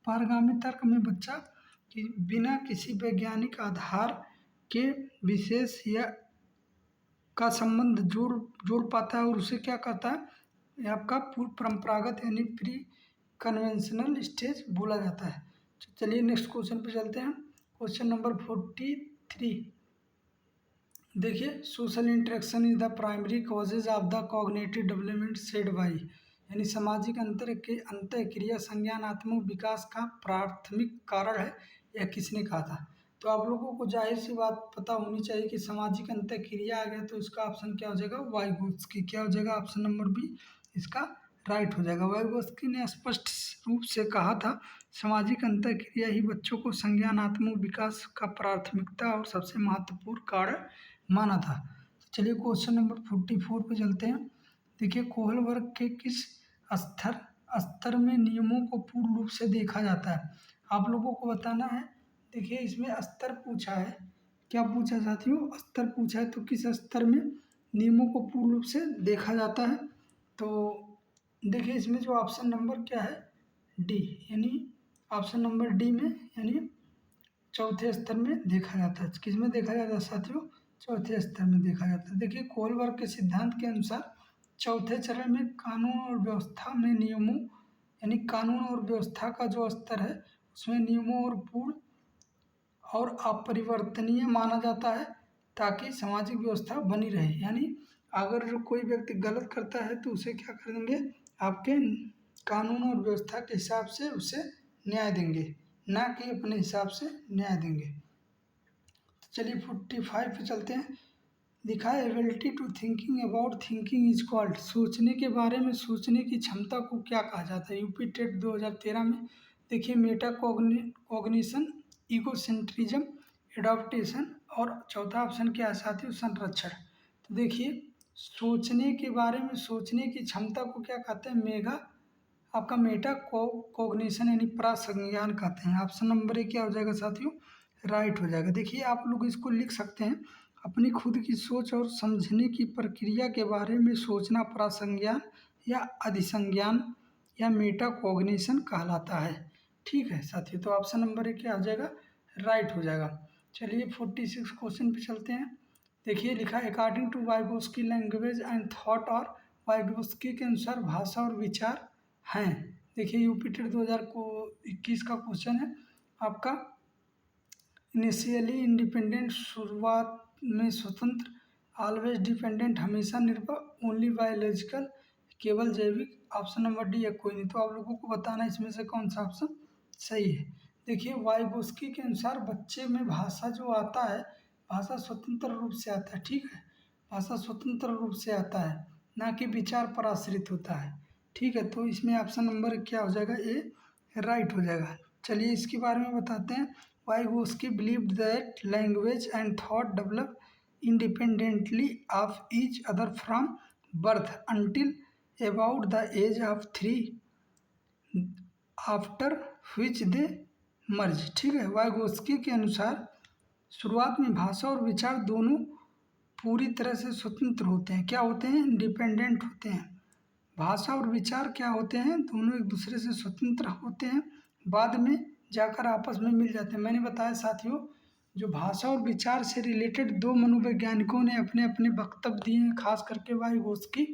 पारगामी तर्क में बच्चा कि बिना किसी वैज्ञानिक आधार के विशेष या का संबंध जोड़ पाता है और उसे क्या कहता है, ये आपका पूर्व परंपरागत यानी प्री कन्वेंशनल स्टेज बोला जाता है। चलिए नेक्स्ट क्वेश्चन पे चलते हैं। Question number 43। देखिए social interaction is the primary causes of the cognitive development said by, यानी सामाजिक अंतर क्रिया संज्ञानात्मक विकास का प्राथमिक कारण है, यह किसने कहा था? तो आप लोगों को जाहिर सी बात पता होनी चाहिए कि सामाजिक अंतर क्रिया आ गया तो इसका ऑप्शन क्या हो जाएगा, वाइगोत्स्की। क्या हो जाएगा? ऑप्शन नंबर बी इसका राइट हो जाएगा। वाइगोत्स्की ने स्पष्ट रूप से कहा था सामाजिक अंतर क्रिया ही बच्चों को संज्ञानात्मक विकास का प्राथमिकता और सबसे महत्वपूर्ण कारण माना था। चलिए क्वेश्चन नंबर 44 पे चलते हैं। देखिए कोहलबर्ग के किस स्तर स्तर में नियमों को पूर्ण रूप से देखा जाता है? आप लोगों को बताना है। देखिए इसमें स्तर पूछा है, क्या पूछा साथियों? स्तर पूछा है। तो किस स्तर में नियमों को पूर्ण रूप से देखा जाता है? तो देखिए इसमें जो ऑप्शन नंबर क्या है, डी, यानी ऑप्शन नंबर डी में यानी चौथे स्तर में देखा जाता है। किस में देखा जाता है साथियों? चौथे स्तर में देखा जाता है। देखिए कोहलबर्ग के सिद्धांत के अनुसार चौथे चरण में कानून और व्यवस्था में नियमों यानी कानून और व्यवस्था का जो स्तर है उसमें नियमों और पूर्ण और अपरिवर्तनीय माना जाता है ताकि सामाजिक व्यवस्था बनी रहे। यानी अगर जो कोई व्यक्ति गलत करता है तो उसे क्या कर देंगे, आपके कानून और व्यवस्था के हिसाब से उसे न्याय देंगे, ना कि अपने हिसाब से न्याय देंगे। चलिए 45 पे चलते हैं। लिखा है ability to thinking about thinking is called, सोचने के बारे में सोचने की क्षमता को क्या कहा जाता है? यूपी टेट 2013 में। देखिए मेटा कॉग्निशन, ईगोसेंट्रिज्म, एडॉप्टेशन और चौथा ऑप्शन क्या है साथियों, संरक्षण। तो देखिए सोचने के बारे में सोचने की क्षमता को क्या कहते हैं, मेगा आपका मेटा कॉग्निशन यानी प्रासंज्ञान कहते हैं। ऑप्शन नंबर 1 क्या हो जाएगा साथियों, राइट हो जाएगा। देखिए आप लोग इसको लिख सकते हैं, अपनी खुद की सोच और समझने की प्रक्रिया के बारे में सोचना प्रासंज्ञान या अधिसंज्ञान या मेटा कॉग्निशन कहलाता है। ठीक है साथियों, तो ऑप्शन नंबर 1 क्या हो जाएगा, राइट हो जाएगा। चलिए 46 क्वेश्चन पे चलते हैं। देखिए लिखा है according to Vygotsky language and thought, और वाइगोस्की के अनुसार भाषा और विचार हैं। देखिए यूपी टेट 2021 का क्वेश्चन है आपका, इनिशियली इंडिपेंडेंट, शुरुआत में स्वतंत्र, ऑलवेज डिपेंडेंट, हमेशा निर्भर, ओनली बायोलॉजिकल, केवल जैविक, ऑप्शन नंबर डी या कोई नहीं। तो आप लोगों को बताना है इसमें से कौन सा ऑप्शन सही है। देखिए वाइगोस्की के अनुसार बच्चे में भाषा जो आता है, भाषा स्वतंत्र रूप से आता है, ठीक है, भाषा स्वतंत्र रूप से आता है, ना कि विचार पर आश्रित होता है, ठीक है। तो इसमें ऑप्शन नंबर क्या हो जाएगा, ए राइट हो जाएगा। चलिए इसके बारे में बताते हैं। Vygotsky believed that language and thought develop independently of each other from birth until about the age of 3, after which they merge, ठीक है। वाइगोस्की के अनुसार शुरुआत में भाषा और विचार दोनों पूरी तरह से स्वतंत्र होते हैं, क्या होते हैं, इंडिपेंडेंट होते हैं। भाषा और विचार क्या होते हैं, दोनों एक दूसरे से स्वतंत्र होते हैं, बाद में जाकर आपस में मिल जाते हैं। मैंने बताया साथियों, जो भाषा और विचार से रिलेटेड दो मनोवैज्ञानिकों ने अपने अपने वक्तव्य दिए हैं, खास करके वाइगोस्की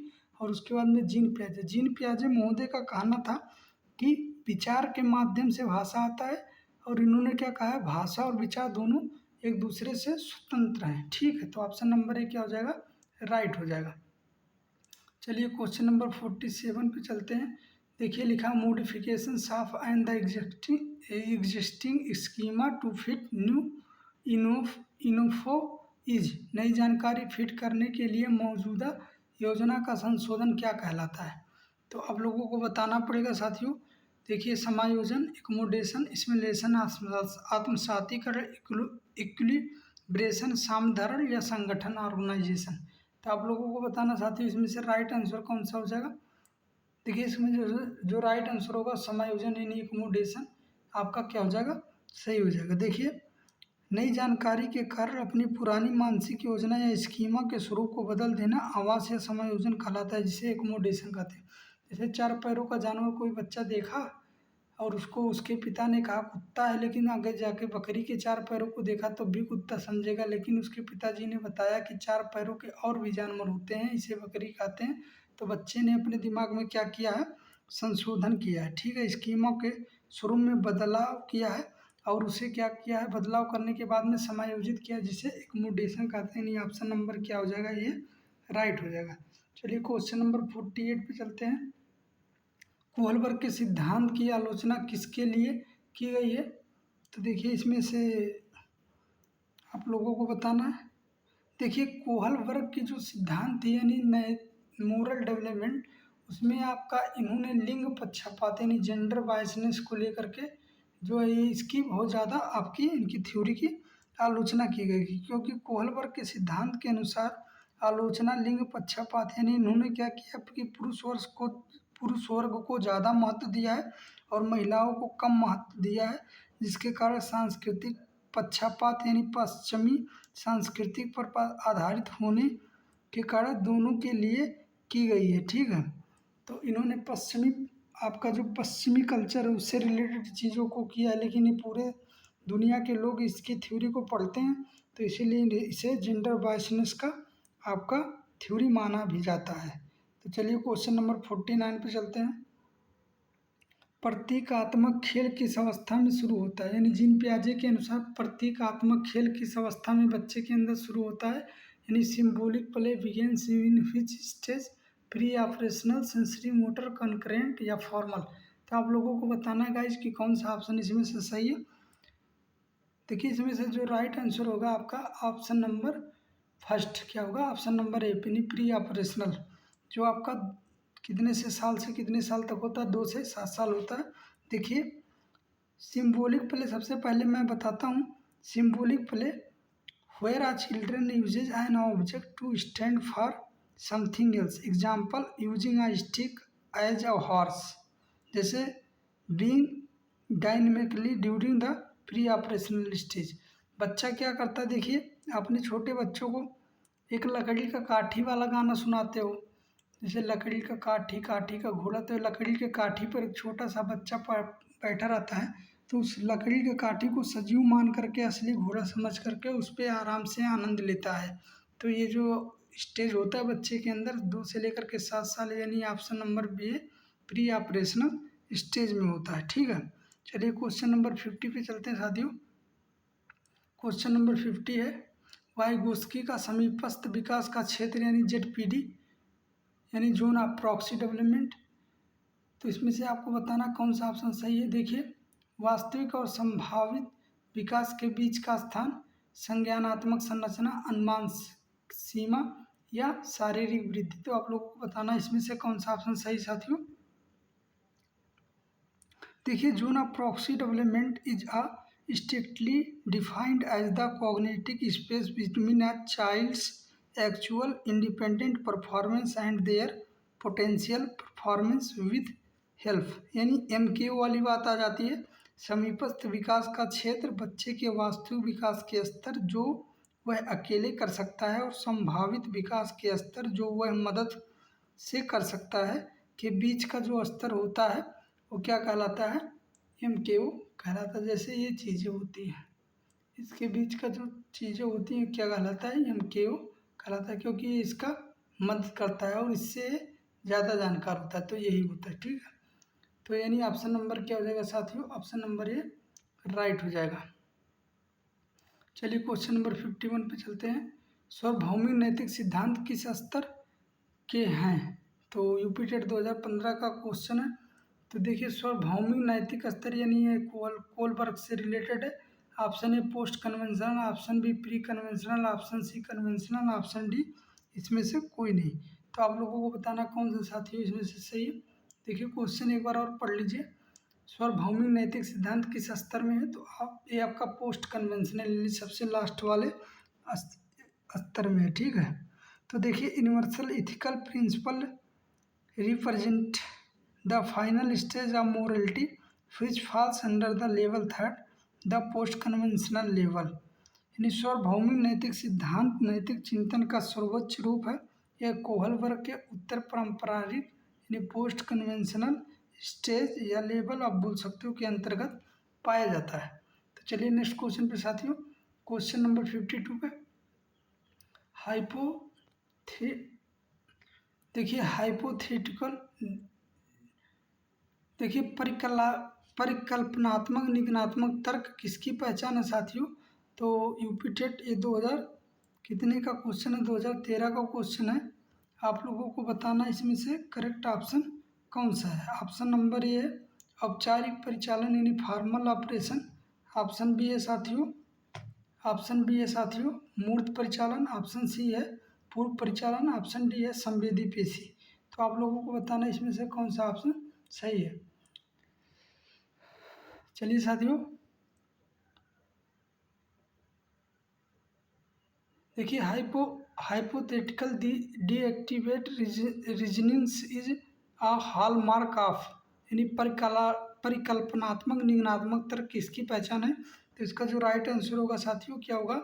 और उसके बाद में जीन पियाजे। जीन पियाजे महोदय का कहना था कि विचार के माध्यम से भाषा आता है, और इन्होंने क्या कहा है, भाषा और विचार दोनों एक दूसरे से स्वतंत्र हैं, ठीक है। तो ऑप्शन नंबर ए क्या हो जाएगा, राइट हो जाएगा। चलिए क्वेश्चन नंबर 47 पे चलते हैं। देखिए लिखा, modification of and the existing schema to fit new info is, नई जानकारी फिट करने के लिए मौजूदा योजना का संशोधन क्या कहलाता है। तो आप लोगों को बताना पड़ेगा साथियों। देखिए समायोजन, एकोमोडेशन, इस्मिलेशन, आत्मसातीकरण, इक्विलिब्रेशन, सामधरण या संगठन, ऑर्गेनाइजेशन। तो आप लोगों को बताना साथियों इसमें से राइट आंसर कौन सा हो जाएगा। देखिए इसमें जो राइट आंसर होगा समायोजन यानी एकोमोडेशन, आपका क्या हो जाएगा, सही हो जाएगा। देखिए नई जानकारी के कारण अपनी पुरानी मानसिक योजना या स्कीमा के स्वरूप को बदल देना आवास या समायोजन कहलाता है, जिसे एकोमोडेशन कहते हैं। जैसे 4 पैरों का जानवर कोई बच्चा देखा और उसको उसके पिता ने कहा कुत्ता है, लेकिन आगे जाके बकरी के 4 पैरों को देखा तो भी कुत्ता समझेगा, लेकिन उसके पिताजी ने बताया कि 4 पैरों के और भी जानवर होते हैं, इसे बकरी कहते हैं। तो बच्चे ने अपने दिमाग में क्या किया है, संशोधन किया है, ठीक है, स्कीमा के स्वरूप में बदलाव किया है, और उसे क्या किया है, बदलाव करने के बाद में समायोजित किया, जिसे एकोमोडेशन कहते हैं। नहीं, ऑप्शन नंबर क्या हो जाएगा, ये राइट हो जाएगा। चलिए क्वेश्चन नंबर 48 पे चलते हैं। कोहलबर्ग के सिद्धांत की आलोचना किसके लिए की गई है। तो देखिए इसमें से आप लोगों को बताना है। देखिए कोहलबर्ग की जो सिद्धांत थी यानी नए मोरल डेवलपमेंट, उसमें आपका इन्होंने लिंग पक्षपात यानी जेंडर बायसनेस को लेकर के जो है ये इसकी बहुत ज़्यादा आपकी इनकी थ्योरी की आलोचना की गई थी, क्योंकि कोहलबर्ग के सिद्धांत के अनुसार आलोचना लिंग पक्षपात यानी इन्होंने क्या किया कि पुरुष वर्ग को ज़्यादा महत्व दिया है और महिलाओं को कम महत्व दिया है, जिसके कारण सांस्कृतिक पक्षपात यानी पश्चिमी सांस्कृतिक पर आधारित होने के कारण दोनों के लिए की गई है, ठीक है। तो इन्होंने आपका जो पश्चिमी कल्चर है उससे रिलेटेड चीज़ों को किया है, लेकिन ये पूरे दुनिया के लोग इसकी थ्योरी को पढ़ते हैं, तो इसीलिए इसे जेंडर बायसनेस का आपका थ्योरी माना भी जाता है। तो चलिए क्वेश्चन नंबर 49 पे चलते हैं। प्रतीकात्मक खेल किस अवस्था में शुरू होता है, यानी जीन पियाजे के अनुसार प्रतीकात्मक खेल किस अवस्था में बच्चे के अंदर शुरू होता है, यानी symbolic play begins in which stage, pre operational, sensory motor, concurrent या फॉर्मल। तो आप लोगों को बताना है गाइज कि कौन सा ऑप्शन इसमें से सही है। देखिए इसमें से जो राइट आंसर होगा आपका ऑप्शन नंबर फर्स्ट क्या होगा, ऑप्शन नंबर ए यानी प्री ऑपरेशनल, जो आपका कितने से कितने साल तक होता है, 2 से 7 साल होता है। देखिए सिम्बोलिक प्ले सबसे पहले मैं बताता हूँ। Symbolic play where are children uses an object to stand for something else, example using a stick as a horse, जैसे being dynamically during the pre operational stage. बच्चा क्या करता है, देखिए अपने छोटे बच्चों को एक लकड़ी का काठी वाला गाना सुनाते हो, जैसे लकड़ी का काठी काठी का घोड़ा, तो लकड़ी के काठी पर एक छोटा सा बच्चा बैठा रहता है, तो उस लकड़ी के काठी को सजीव मान करके असली घोड़ा समझ करके उस पर आराम से आनंद लेता है। तो ये जो स्टेज होता है बच्चे के अंदर 2 से लेकर के 7 साल, यानी option number B pre operational stage में होता है, ठीक है। चलिए क्वेश्चन नंबर 50 पे चलते हैं साथियों। क्वेश्चन नंबर 50 है, वाइगोस्की का समीपस्थ विकास का क्षेत्र यानी ZPD यानी जोन ऑफ प्रॉक्सी डेवलपमेंट। तो इसमें से आपको बताना कौन सा ऑप्शन सही है। देखिए, वास्तविक और संभावित विकास के बीच का स्थान, संज्ञानात्मक संरचना, अनुमान सीमा या शारीरिक वृद्धि। तो आप लोगों को बताना इसमें से कौन सा ऑप्शन सही साथियों। देखिए, zone of proxy development is a strictly defined as the cognitive space between a child's actual independent performance and their potential performance with help। यानी MKO वाली बात आ जाती है, समीपस्थ विकास का क्षेत्र, बच्चे के वास्तविक विकास के स्तर जो वह अकेले कर सकता है और संभावित विकास के स्तर जो वह मदद से कर सकता है के बीच का जो स्तर होता है वो क्या कहलाता है, MKO कहलाता है। जैसे ये चीज़ें होती हैं, इसके बीच का जो चीज़ें होती हैं क्या कहलाता है, MKO कहलाता है, क्योंकि ये इसका मदद करता है और इससे ज़्यादा जानकार होता है। तो यही होता है, ठीक है। तो यानी ऑप्शन नंबर क्या हो जाएगा साथियों, ऑप्शन नंबर ए राइट हो जाएगा। चलिए क्वेश्चन नंबर 51 पे चलते हैं। सार्वभौमिक नैतिक सिद्धांत किस स्तर के हैं। तो यूपी टेट 2015 का क्वेश्चन है। तो देखिए, सार्वभौमिक नैतिक स्तर यानी ये कोलबर्ग से रिलेटेड है। Option A post conventional, option B pre conventional, option C conventional, option D इसमें से कोई नहीं। तो आप लोगों को बताना कौन सा साथी इसमें से सही है। देखिए क्वेश्चन एक बार और पढ़ लीजिए। सार्वभौमिक नैतिक सिद्धांत किस स्तर में है। तो आप ये आपका पोस्ट कन्वेंशनल सबसे लास्ट वाले स्तर में है, ठीक है। तो देखिए, universal ethical principle represent the final stage of morality which falls under the level third, the post conventional level. यानी सार्वभौमिक नैतिक सिद्धांत नैतिक चिंतन का सर्वोच्च रूप है। यह कोहल वर्ग के उत्तर पारंपरिक यानी पोस्ट कन्वेंशनल स्टेज या लेवल आप बोल सकते हो के अंतर्गत पाया जाता है। तो चलिए नेक्स्ट क्वेश्चन पे साथियों, क्वेश्चन नंबर 52 पे देखिए हाइपोथेटिकल, देखिए परिकल्पनात्मक निगमनात्मक तर्क किसकी पहचान है साथियों। तो यूपी टेट ये 2000 कितने का क्वेश्चन है, 2013 का क्वेश्चन है। आप लोगों को बताना इसमें से करेक्ट ऑप्शन कौन सा है। ऑप्शन नंबर ए है औपचारिक परिचालन यानी फॉर्मल ऑपरेशन, ऑप्शन बी है साथियों मूर्त परिचालन, ऑप्शन सी है पूर्व परिचालन, ऑप्शन डी है संवेदी पेशी। तो आप लोगों को बताना इसमें से कौन सा ऑप्शन सही है। चलिए साथियों, देखिए hypothetical deactivate reasonings is a hallmark of यानी परिकल्पनात्मक निगमनात्मक तर्क किसकी पहचान है। तो इसका जो राइट आंसर होगा साथियों क्या होगा,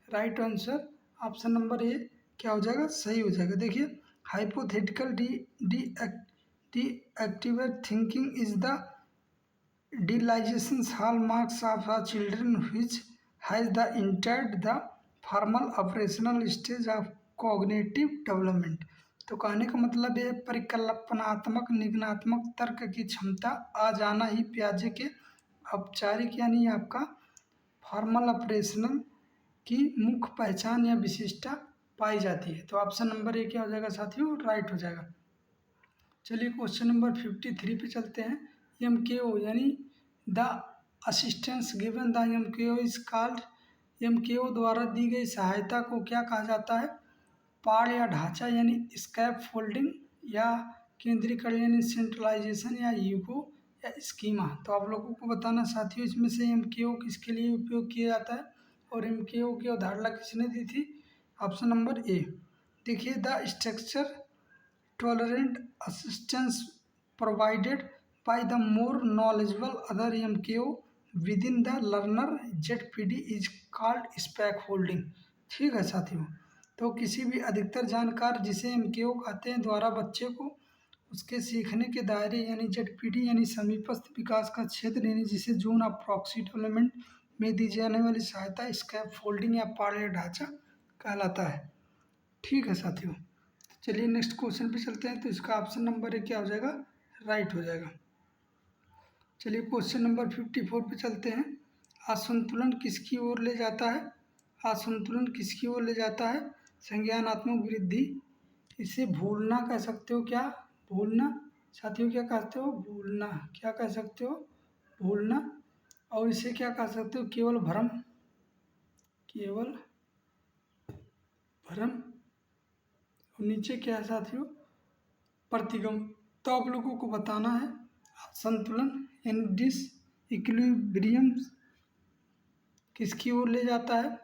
राइट आंसर ऑप्शन नंबर ए क्या हो जाएगा, सही हो जाएगा। देखिए, hypothetical deactivate thinking is the realizations hallmarks of a children which has the entered the formal operational stage of cognitive development। तो कहने का मतलब है परिकल्पनात्मक निगमनात्मक तर्क की क्षमता आ जाना ही प्याजे के औपचारिक यानी आपका फॉर्मल ऑपरेशनल की मुख्य पहचान या विशिष्टता पाई जाती है। तो ऑप्शन नंबर ए क्या हो जाएगा साथियों, राइट हो जाएगा। चलिए क्वेश्चन नंबर 53 पे चलते हैं। MKO यानी the assistance given the MKO is called, MKO द्वारा दी गई सहायता को क्या कहा जाता है। पाड़ या ढांचा यानी स्कैप फोल्डिंग, या केंद्रीकरण यानी सेंट्रलाइजेशन, या यूगो या स्कीमा। तो आप लोगों को बताना साथियों इसमें से MKO किसके लिए उपयोग किया जाता है और MKO की अवधारणा किसने दी थी। Option number A. देखिए, the structure tolerant assistance provided by the more knowledgeable other MKO within the learner ZPD is called scaffolding। ठीक है साथियों, तो किसी भी अधिकतर जानकार जिसे MKO कहते हैं द्वारा बच्चे को उसके सीखने के दायरे यानी ZPD यानी समीपस्थ विकास का क्षेत्र यानी जिसे जोन ऑफ प्रॉक्सी डेवलपमेंट में दी जाने वाली सहायता स्कैफोल्डिंग या पाड़ या ढांचा कहलाता है। ठीक है साथियों, चलिए नेक्स्ट क्वेश्चन पे चलते हैं। तो इसका ऑप्शन नंबर क्या हो जाएगा, राइट हो जाएगा। चलिए क्वेश्चन नंबर 54 पे चलते हैं। असंतुलन किसकी ओर ले जाता है। असंतुलन किसकी ओर ले जाता है? संज्ञानात्मक वृद्धि। इसे भूलना कह सकते हो। क्या? भूलना। साथियों क्या कहते हो? भूलना। क्या कह सकते हो? भूलना। और इसे क्या कह सकते हो? केवल भ्रम। केवल भ्रम। और नीचे क्या है साथियों? प्रतिगम। तो आप लोगों को बताना है संतुलन यानी डिस इक्विलिब्रियम किसकी ओर ले जाता है?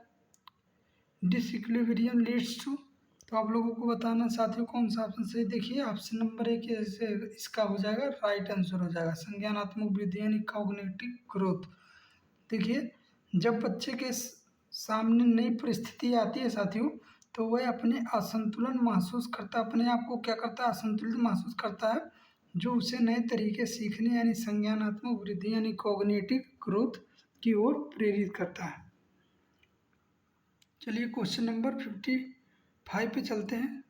Disequilibrium leads to. तो आप लोगों को बताना साथियों कौन सा ऑप्शन सही। देखिए ऑप्शन नंबर 1 इसका हो जाएगा राइट आंसर हो जाएगा, संज्ञानात्मक वृद्धि यानी कॉग्निटिव ग्रोथ। देखिए जब बच्चे के सामने नई परिस्थिति आती है साथियों, तो वह अपने असंतुलन महसूस करता है, अपने आप को क्या करता है? असंतुलित महसूस करता है, जो उसे नए तरीके सीखने यानी संज्ञानात्मक वृद्धि यानी कॉग्निटिव ग्रोथ की ओर प्रेरित करता है। चलिए क्वेश्चन नंबर 55 पे चलते हैं।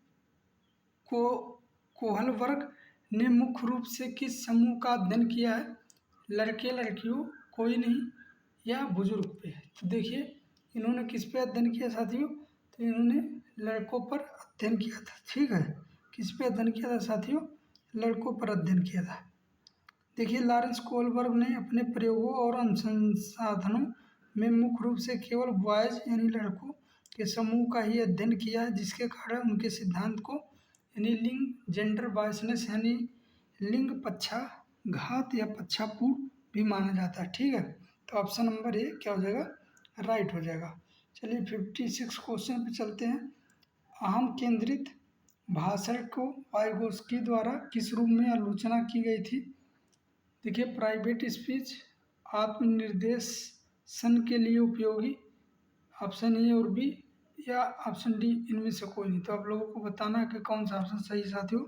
कोहलबर्ग ने मुख्य रूप से किस समूह का अध्ययन किया है? लड़के लड़कियों, कोई नहीं, या बुजुर्ग पे? तो देखिए इन्होंने किस पे अध्ययन किया साथियों? तो इन्होंने लड़कों पर अध्ययन किया था। ठीक है, किस पे अध्ययन किया था साथियों? लड़कों पर अध्ययन किया था। देखिए लॉरेंस कोहलबर्ग ने अपने प्रयोगों और अनुसंधानों में मुख्य रूप से केवल बॉयज यानी लड़कों के समूह का ही अध्ययन किया है, जिसके कारण उनके सिद्धांत को यानी लिंग जेंडर बायसनेस यानी लिंग पक्षाघात या पक्षापूर्ण भी माना जाता है। ठीक है, तो ऑप्शन नंबर ए क्या हो जाएगा? राइट हो जाएगा। चलिए 56 क्वेश्चन पे चलते हैं। अहम केंद्रित भाषण को वाइगोस्की द्वारा किस रूप में आलोचना की गई थी? देखिए प्राइवेट स्पीच, आत्मनिर्देशन के लिए उपयोगी, ऑप्शन ए और बी, या ऑप्शन डी इनमें से कोई नहीं। तो आप लोगों को बताना है कि कौन सा ऑप्शन सही है साथियों।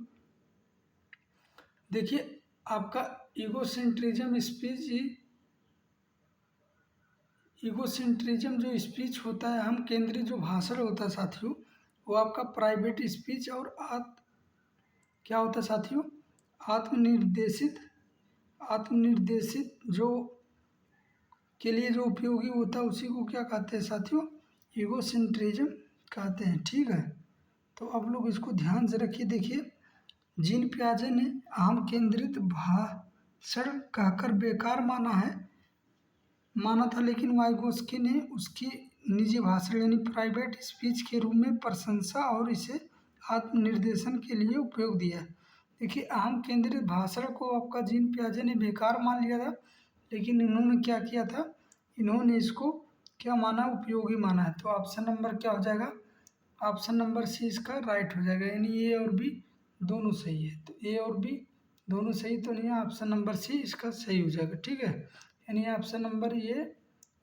देखिए आपका ईगोसेंट्रिज्म जो स्पीच होता है, हम केंद्रीय जो भाषण होता है साथियों, वो आपका प्राइवेट स्पीच और क्या होता है साथियों? आत्मनिर्देशित जो के लिए जो उपयोगी होता है उसी को क्या कहते हैं साथियों? ईगोसेंट्रिज्म कहते हैं। ठीक है, तो अब लोग इसको ध्यान से रखिए। देखिए जीन पियाजे ने अहम केंद्रित भाषण कहकर बेकार माना था, लेकिन वाइगोस्की ने उसकी निजी भाषण यानी प्राइवेट स्पीच के रूप में प्रशंसा और इसे आत्मनिर्देशन के लिए उपयोग दिया। देखिए अहम केंद्रित भाषण को आपका जीन पियाजे ने बेकार मान लिया था, लेकिन इन्होंने क्या किया था? इन्होंने इसको क्या माना? उपयोगी माना है। तो ऑप्शन नंबर क्या हो जाएगा? ऑप्शन नंबर सी इसका राइट हो जाएगा, यानी ए और बी दोनों सही है। तो ए और बी दोनों सही तो नहीं है, ऑप्शन नंबर सी इसका सही हो जाएगा। ठीक है, यानी ऑप्शन नंबर ए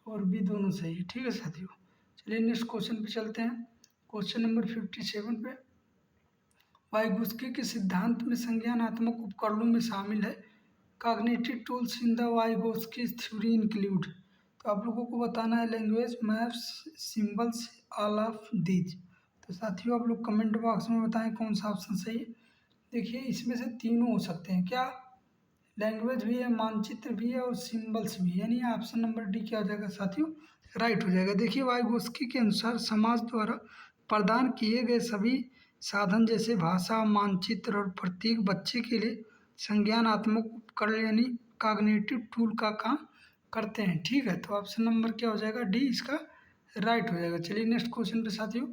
और बी दोनों सही है। ठीक है साथियों, चलिए नेक्स्ट क्वेश्चन पे चलते हैं। क्वेश्चन नंबर 57 पे, वाइगोस्की के सिद्धांत में संज्ञानात्मक उपकरणों में शामिल है। Cognitive tools in the Vygotsky theory include. तो आप लोगों को बताना है language, maps, symbols, all of these. तो साथियों आप लोग कमेंट बॉक्स में बताएं कौन सा ऑप्शन सही है। देखिए इसमें से तीनों हो सकते हैं। क्या? लैंग्वेज भी है, मानचित्र भी है और सिंबल्स भी, यानी ऑप्शन नंबर डी क्या हो जाएगा साथियों? राइट हो जाएगा। देखिए वाइगोस्की के अनुसार समाज द्वारा प्रदान किए गए सभी साधन जैसे भाषा, मानचित्र और प्रतीक बच्चे के लिए संज्ञानात्मक उपकरण यानी कॉग्निटिव टूल का काम करते हैं। ठीक है, तो ऑप्शन नंबर क्या हो जाएगा? डी इसका राइट हो जाएगा। चलिए नेक्स्ट क्वेश्चन पे साथियों,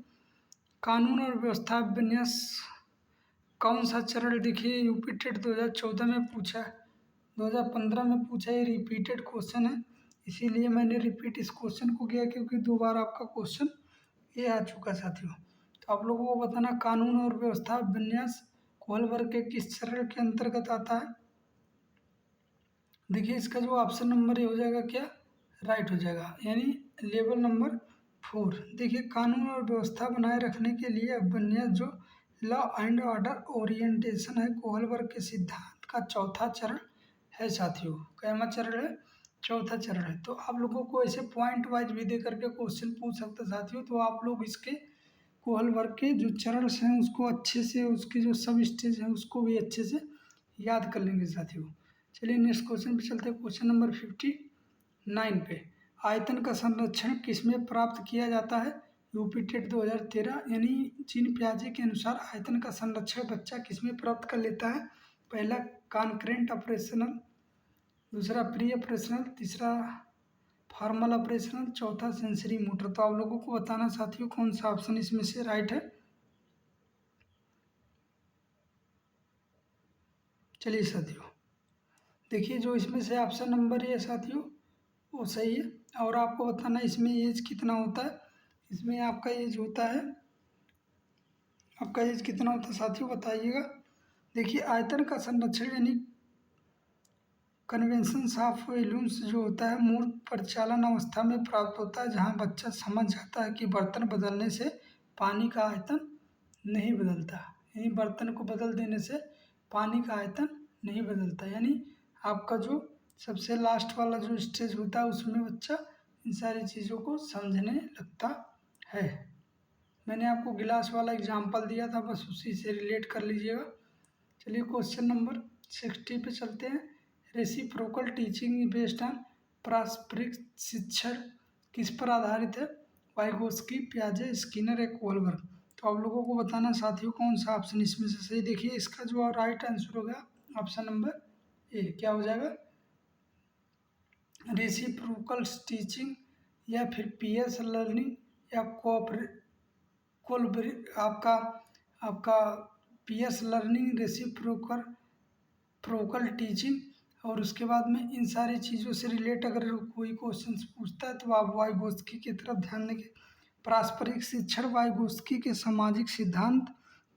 कानून और व्यवस्था विन्यास कौन सा चरण? देखिए यूपी टेट 2014 में पूछा है, 2015 में पूछा, ये रिपीटेड क्वेश्चन है, इसीलिए मैंने रिपीट इस क्वेश्चन को किया, क्योंकि दो बार आपका क्वेश्चन ये आ चुका है साथियों। तो आप लोगों को बताना कानून और व्यवस्था विन्यास कोहलबर्ग के किस चरण के अंतर्गत आता है? देखिए इसका जो ऑप्शन नंबर ये हो जाएगा क्या? राइट हो जाएगा, यानी लेवल नंबर 4। देखिए कानून और व्यवस्था बनाए रखने के लिए विन्यास जो लॉ एंड ऑर्डर ओरिएंटेशन है, कोहलबर्ग के सिद्धांत का चौथा चरण है साथियों। कैमा चरण है? चौथा चरण है। तो आप लोगों को ऐसे पॉइंट वाइज भी दे करके क्वेश्चन पूछ सकते हैं साथियों, तो आप लोग इसके कोहलबर्ग के जो चरण हैं उसको अच्छे से, उसके जो सब स्टेज हैं उसको भी अच्छे से याद कर लेंगे साथियों। चलिए नेक्स्ट क्वेश्चन पे चलते हैं। क्वेश्चन नंबर 59 पे, आयतन का संरक्षण किसमें प्राप्त किया जाता है? UP TET 2013। यानी जीन पियाजे के अनुसार आयतन का संरक्षण बच्चा किसमें प्राप्त कर लेता है? पहला कॉन्करेंट ऑपरेशनल, दूसरा प्री ऑपरेशनल, तीसरा फॉर्मल ऑपरेशनल, चौथा सेंसरी मोटर। तो आप लोगों को बताना साथियों कौन सा ऑप्शन इसमें से राइट है। चलिए साथियों, देखिए जो इसमें से ऑप्शन नंबर है साथियों वो सही है। और आपको बताना इसमें एज कितना होता है। इसमें आपका एज होता है, आपका एज कितना होता है साथियों बताइएगा। देखिए आयतन का संरक्षण यानी कन्वेंशन ऑफ वैल्यूज जो होता है मूल परिचालन अवस्था में प्राप्त होता है, जहाँ बच्चा समझ जाता है कि बर्तन बदलने से पानी का आयतन नहीं बदलता। यानी बर्तन को बदल देने से पानी का आयतन नहीं बदलता। यानी आपका जो सबसे लास्ट वाला जो स्टेज होता है उसमें बच्चा इन सारी चीज़ों को समझने लगता है। मैंने आपको गिलास वाला एग्जाम्पल दिया था, बस उसी से रिलेट कर लीजिएगा। चलिए क्वेश्चन नंबर 60 पे चलते हैं। रेसिप्रोकल टीचिंग बेस्ड ऑन पारस्परिक शिक्षण किस पर आधारित है? वाइगोस्की, पियाजे, स्किनर, एक कोलबर्ग। तो आप लोगों को बताना साथियों कौन सा ऑप्शन इसमें से सही। देखिए इसका जो राइट आंसर होगा ऑप्शन नंबर ए। क्या हो जाएगा? रेसिप्रोकल टीचिंग या फिर पीएस लर्निंग या आपका आपका पीएस लर्निंग, रेसिप्रोकल प्रोकल टीचिंग। और उसके बाद में इन सारी चीज़ों से रिलेट अगर कोई क्वेश्चन पूछता है तो आप वाइगोस्की की तरफ ध्यान देंगे। पारस्परिक शिक्षण वाइगोस्की के सामाजिक सिद्धांत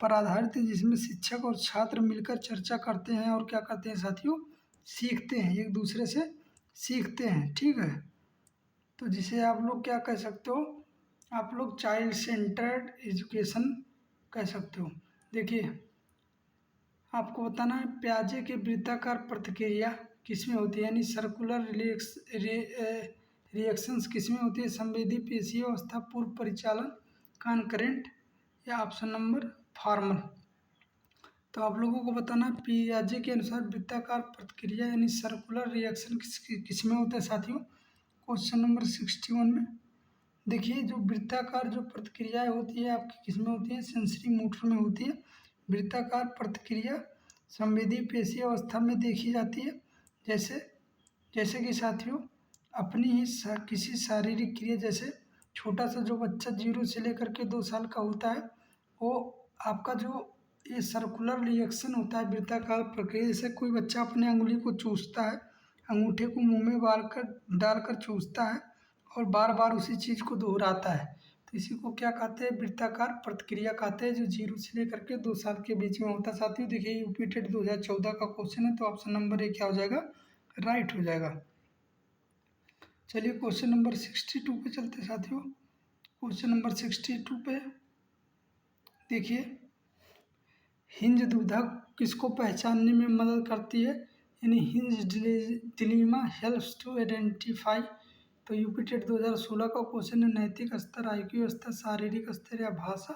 पर आधारित है, जिसमें शिक्षक और छात्र मिलकर चर्चा करते हैं और क्या करते हैं साथियों, सीखते हैं, एक दूसरे से सीखते हैं। ठीक है, तो जिसे आप लोग क्या कह सकते हो, आप लोग चाइल्ड सेंटर्ड एजुकेशन कह सकते हो। देखिए आपको बताना है प्याजे के वृत्ताकार प्रतिक्रिया किसमें होती है, यानी सर्कुलर रिएक्शंस किसमें होती है? संवेदी पेशीय अवस्था, पूर्व परिचालन, कॉन्करेंट या ऑप्शन नंबर फॉर्मल। तो आप लोगों को बताना है पियाजे के अनुसार वृत्ताकार प्रतिक्रिया यानी सर्कुलर रिएक्शन किसमें होता है साथियों? क्वेश्चन नंबर 61 में। देखिए जो वृत्ताकार जो प्रतिक्रियाएं होती है आपकी किसमें होती है? सेंसरी मोटर में होती है। वृत्ताकार प्रतिक्रिया संवेदी पेशीय अवस्था में देखी जाती है। जैसे जैसे कि साथियों अपनी ही किसी शारीरिक क्रिया, जैसे छोटा सा जो बच्चा 0 से लेकर के 2 साल का होता है, वो आपका जो ये सर्कुलर रिएक्शन होता है वृत्ताकार प्रक्रिया, जैसे कोई बच्चा अपने अंगुली को चूसता है, अंगूठे को मुंह में डालकर चूसता है और बार बार उसी चीज़ को दोहराता है, तो इसी को क्या कहते हैं? वृत्ताकार प्रतिक्रिया कहते हैं, जो 0 से लेकर के 2 साल के बीच में होता है। साथियों देखिए यूपी टेट 2014 का क्वेश्चन है, तो ऑप्शन नंबर ए क्या हो जाएगा? राइट हो जाएगा। चलिए क्वेश्चन नंबर 62 पे चलते साथियों। क्वेश्चन नंबर 62 पे देखिए हिंज दुविधा किसको पहचानने में मदद करती है? यानी Heinz dilemma helps to identify. तो यूपी टेट 2016 का क्वेश्चन है, नैतिक स्तर, आईक्यू स्तर, शारीरिक स्तर या भाषा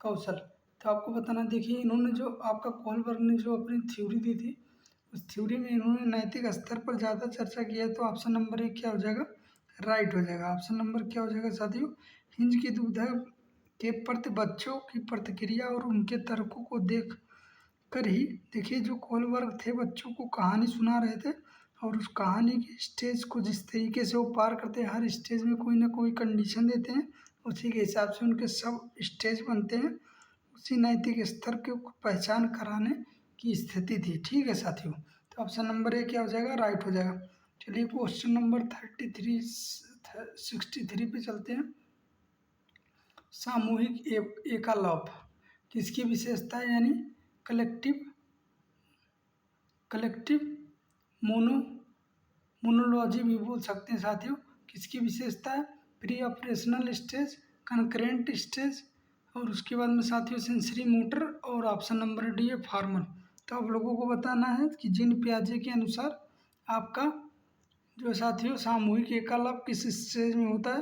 कौशल। तो आपको बताना, देखिए इन्होंने जो आपका कोलबर्ग ने जो अपनी थ्योरी दी थी, उस थ्योरी में इन्होंने नैतिक स्तर पर ज़्यादा चर्चा किया है, तो ऑप्शन नंबर एक क्या हो जाएगा? राइट हो जाएगा। ऑप्शन नंबर क्या हो जाएगा साथियों? हिंज की दुविधा के प्रति बच्चों की प्रतिक्रिया और उनके तर्कों को देख कर ही, देखिए जो कोलबर्ग थे बच्चों को कहानी सुना रहे थे और उस कहानी की स्टेज को जिस तरीके से वो पार करते हैं, हर स्टेज में कोई ना कोई कंडीशन देते हैं, उसी के हिसाब से उनके सब स्टेज बनते हैं। उसी नैतिक स्तर के पहचान कराने की स्थिति थी। ठीक है साथियों, तो ऑप्शन नंबर ए क्या हो जाएगा? राइट हो जाएगा। चलिए क्वेश्चन नंबर 63 पे चलते हैं। सामूहिक एकालाप किसकी विशेषता है? यानी कलेक्टिव मोनोलॉजी भी बोल सकते हैं साथियों। किसकी विशेषता है? Pre operational stage, concurrent stage, और उसके बाद में साथियों सेंसरी मोटर, और ऑप्शन नंबर डी है फॉर्मल। तो आप लोगों को बताना है कि जीन पियाजे के अनुसार आपका जो साथियों सामूहिक एकालाप किस स्टेज में होता है?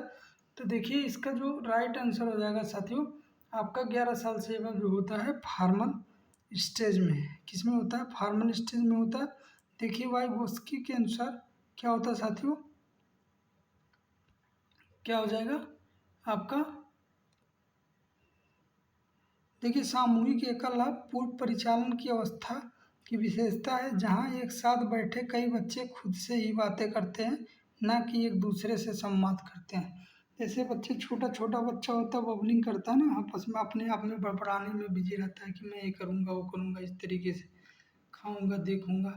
तो देखिए इसका जो राइट आंसर हो जाएगा साथियों आपका 11 साल से एवं जो होता है फॉर्मल स्टेज में। किस में होता है? फॉर्मल स्टेज में होता है। देखिए वाइगोस्की के अनुसार क्या होता है साथियों? क्या हो जाएगा आपका। देखिए, सामूहिक एकल पूर्व परिचालन की अवस्था की विशेषता है जहाँ एक साथ बैठे कई बच्चे खुद से ही बातें करते हैं, ना कि एक दूसरे से संवाद करते हैं। जैसे बच्चे, छोटा छोटा बच्चा होता है, बबलिंग करता है ना, आपस में अपने आप में बड़बड़ाने में बिजी रहता है कि मैं ये करूँगा वो करूँगा, इस तरीके से खाऊंगा देखूंगा,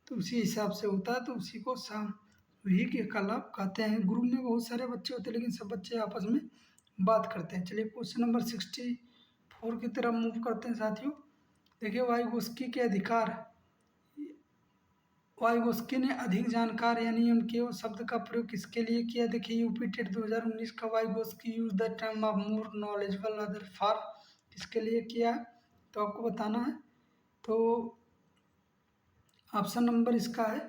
तो उसी हिसाब से होता है। तो उसी को सामूहिक एकलाप कहते हैं। ग्रुप में बहुत सारे बच्चे होते हैं लेकिन सब बच्चे आपस में बात करते हैं। चलिए क्वेश्चन नंबर 64 की तरफ मूव करते हैं साथियों। देखिए, वाइगोस्की के अधिकार, वाइगोस्की ने अधिक जानकार यानी एमकेओ शब्द का प्रयोग किसके लिए किया। देखिए, यूपी टेट 2019 का Vygotsky use the term of more knowledgeable other for किसके लिए किया, तो आपको बताना है। तो ऑप्शन नंबर इसका है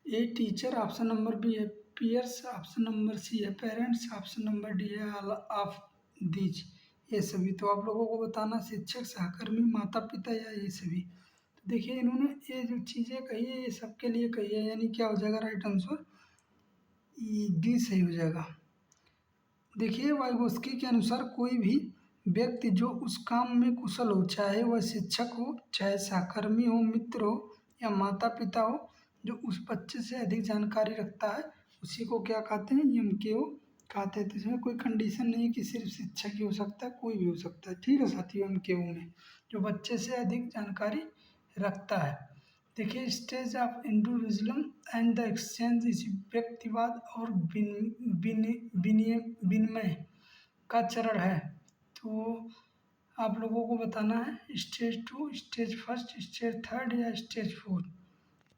A teacher, option number B है पीयर्स, ऑप्शन नंबर सी है पेरेंट्स, ऑप्शन नंबर डी है ऑल ऑफ दीज, ये सभी। तो आप लोगों को बताना शिक्षक, सहकर्मी, माता पिता या ये सभी। तो देखिए, इन्होंने ये जो चीज़ें कही है ये सबके लिए कही है, यानी क्या हो जाएगा राइट आंसर डी सही हो जाएगा। देखिए, वाइगोस्की के अनुसार कोई भी व्यक्ति जो उस काम में कुशल हो, चाहे वह शिक्षक हो, चाहे सहकर्मी हो, मित्र हो या माता पिता हो, जो उस बच्चे से अधिक जानकारी रखता है उसी को क्या कहते हैं, एमकेओ कहते हैं। तो इसमें कोई कंडीशन नहीं है कि सिर्फ शिक्षक ही हो सकता है, कोई भी हो सकता है। ठीक है साथियों, एमकेओ में जो बच्चे से अधिक जानकारी रखता है। देखिए, stage of individualism and the exchange इस व्यक्तिवाद और विनिमय का चरण है। तो आप लोगों को बताना है stage 2, stage first, stage third या स्टेज फोर्थ।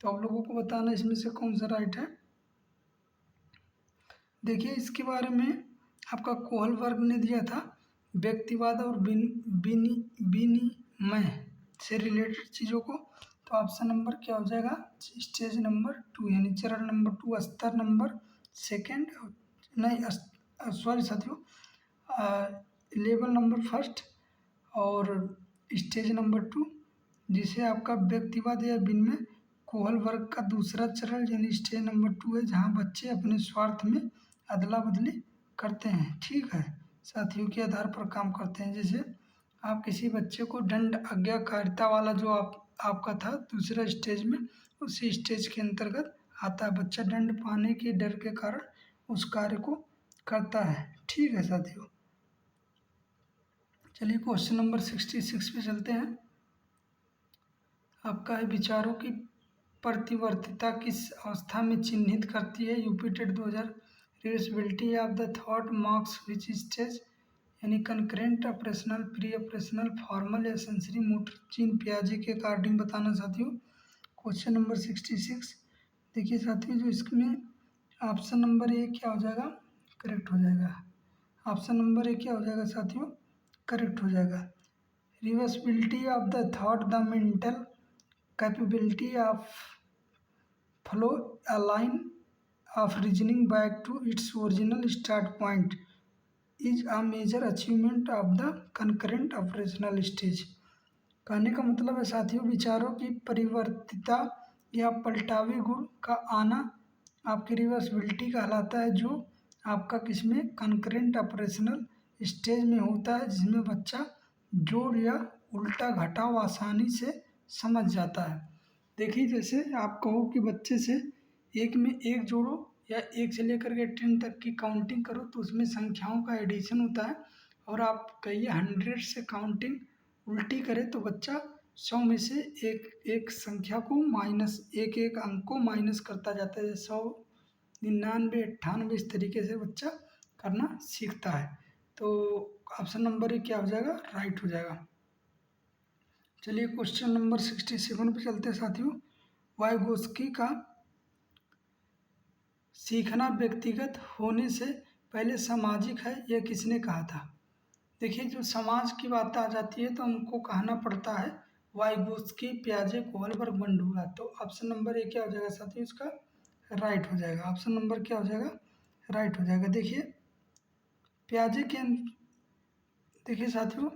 तो आप लोगों को बताना इसमें से कौन सा राइट है। देखिए, इसके बारे में आपका कोहलबर्ग ने दिया था, व्यक्तिवाद और विनिमय से रिलेटेड चीज़ों को। तो ऑप्शन नंबर क्या हो जाएगा, स्टेज नंबर 2 यानी चरण नंबर 2, स्तर नंबर सेकेंड, नहीं सॉरी साथियों, लेवल नंबर फर्स्ट और स्टेज नंबर 2, जिसे आपका व्यक्तिवाद या विनिमय कोहल वर्ग का दूसरा चरण यानी स्टेज नंबर 2 है, जहाँ बच्चे अपने स्वार्थ में अदला बदली करते हैं। ठीक है, साथियों के आधार पर काम करते हैं। जैसे आप किसी बच्चे को दंड आज्ञाकारिता वाला जो आपका था दूसरा स्टेज में, उसी स्टेज के अंतर्गत आता है। बच्चा दंड पाने के डर के कारण उस कार्य को करता है। ठीक है साथियों, चलिए क्वेश्चन नंबर 66 पे चलते हैं। आपका है विचारों की प्रतिवर्तिता किस अवस्था में चिन्हित करती है। UP TET 2000 reversibility of the thought marks which stage, यानी concrete, operational, pre operational, formal या सेंसरी मोटर। चीन पियाजे के अकॉर्डिंग बताना साथियों। Question number 66। देखिए साथियों, जो इसमें ऑप्शन नंबर ए क्या हो जाएगा, करेक्ट हो जाएगा। ऑप्शन नंबर ए क्या हो जाएगा साथियों, करेक्ट हो जाएगा। Reversibility of the thought, the mental capability of flow a line of reasoning back to its original start point is a major achievement of the concurrent operational stage। कहने का मतलब है साथियों, विचारों की परिवर्तिता या पलटावे गुण का आना आपकी रिवर्सिबिलिटी कहलाता है, जो आपका किसमें कंकरेंट ऑपरेशनल स्टेज में होता है, जिसमें बच्चा जोड़ या उल्टा घटाव आसानी से समझ जाता है। देखिए, जैसे आप कहो कि बच्चे से एक में एक जोड़ो या एक से लेकर के 10 तक की काउंटिंग करो, तो उसमें संख्याओं का एडिशन होता है। और आप कहिए 100 से काउंटिंग उल्टी करें तो बच्चा 100 में से एक एक संख्या को माइनस, एक एक अंक को माइनस करता जाता है। 100, 99, 98 इस तरीके से बच्चा करना सीखता है। तो ऑप्शन नंबर क्या हो जाएगा, राइट हो जाएगा। चलिए क्वेश्चन नंबर 67 पे चलते हैं साथियों। वाइगोस्की का सीखना व्यक्तिगत होने से पहले सामाजिक है, यह किसने कहा था। देखिए, जो समाज की बात आ जाती है तो हमको कहना पड़ता है वाइगोस्की, पियाजे, कोहलबर्ग, बंडूरा। तो ऑप्शन नंबर ए क्या हो जाएगा साथियों, इसका राइट हो जाएगा। ऑप्शन नंबर क्या हो जाएगा, राइट हो जाएगा। देखिए, पियाजे के देखिए साथियों,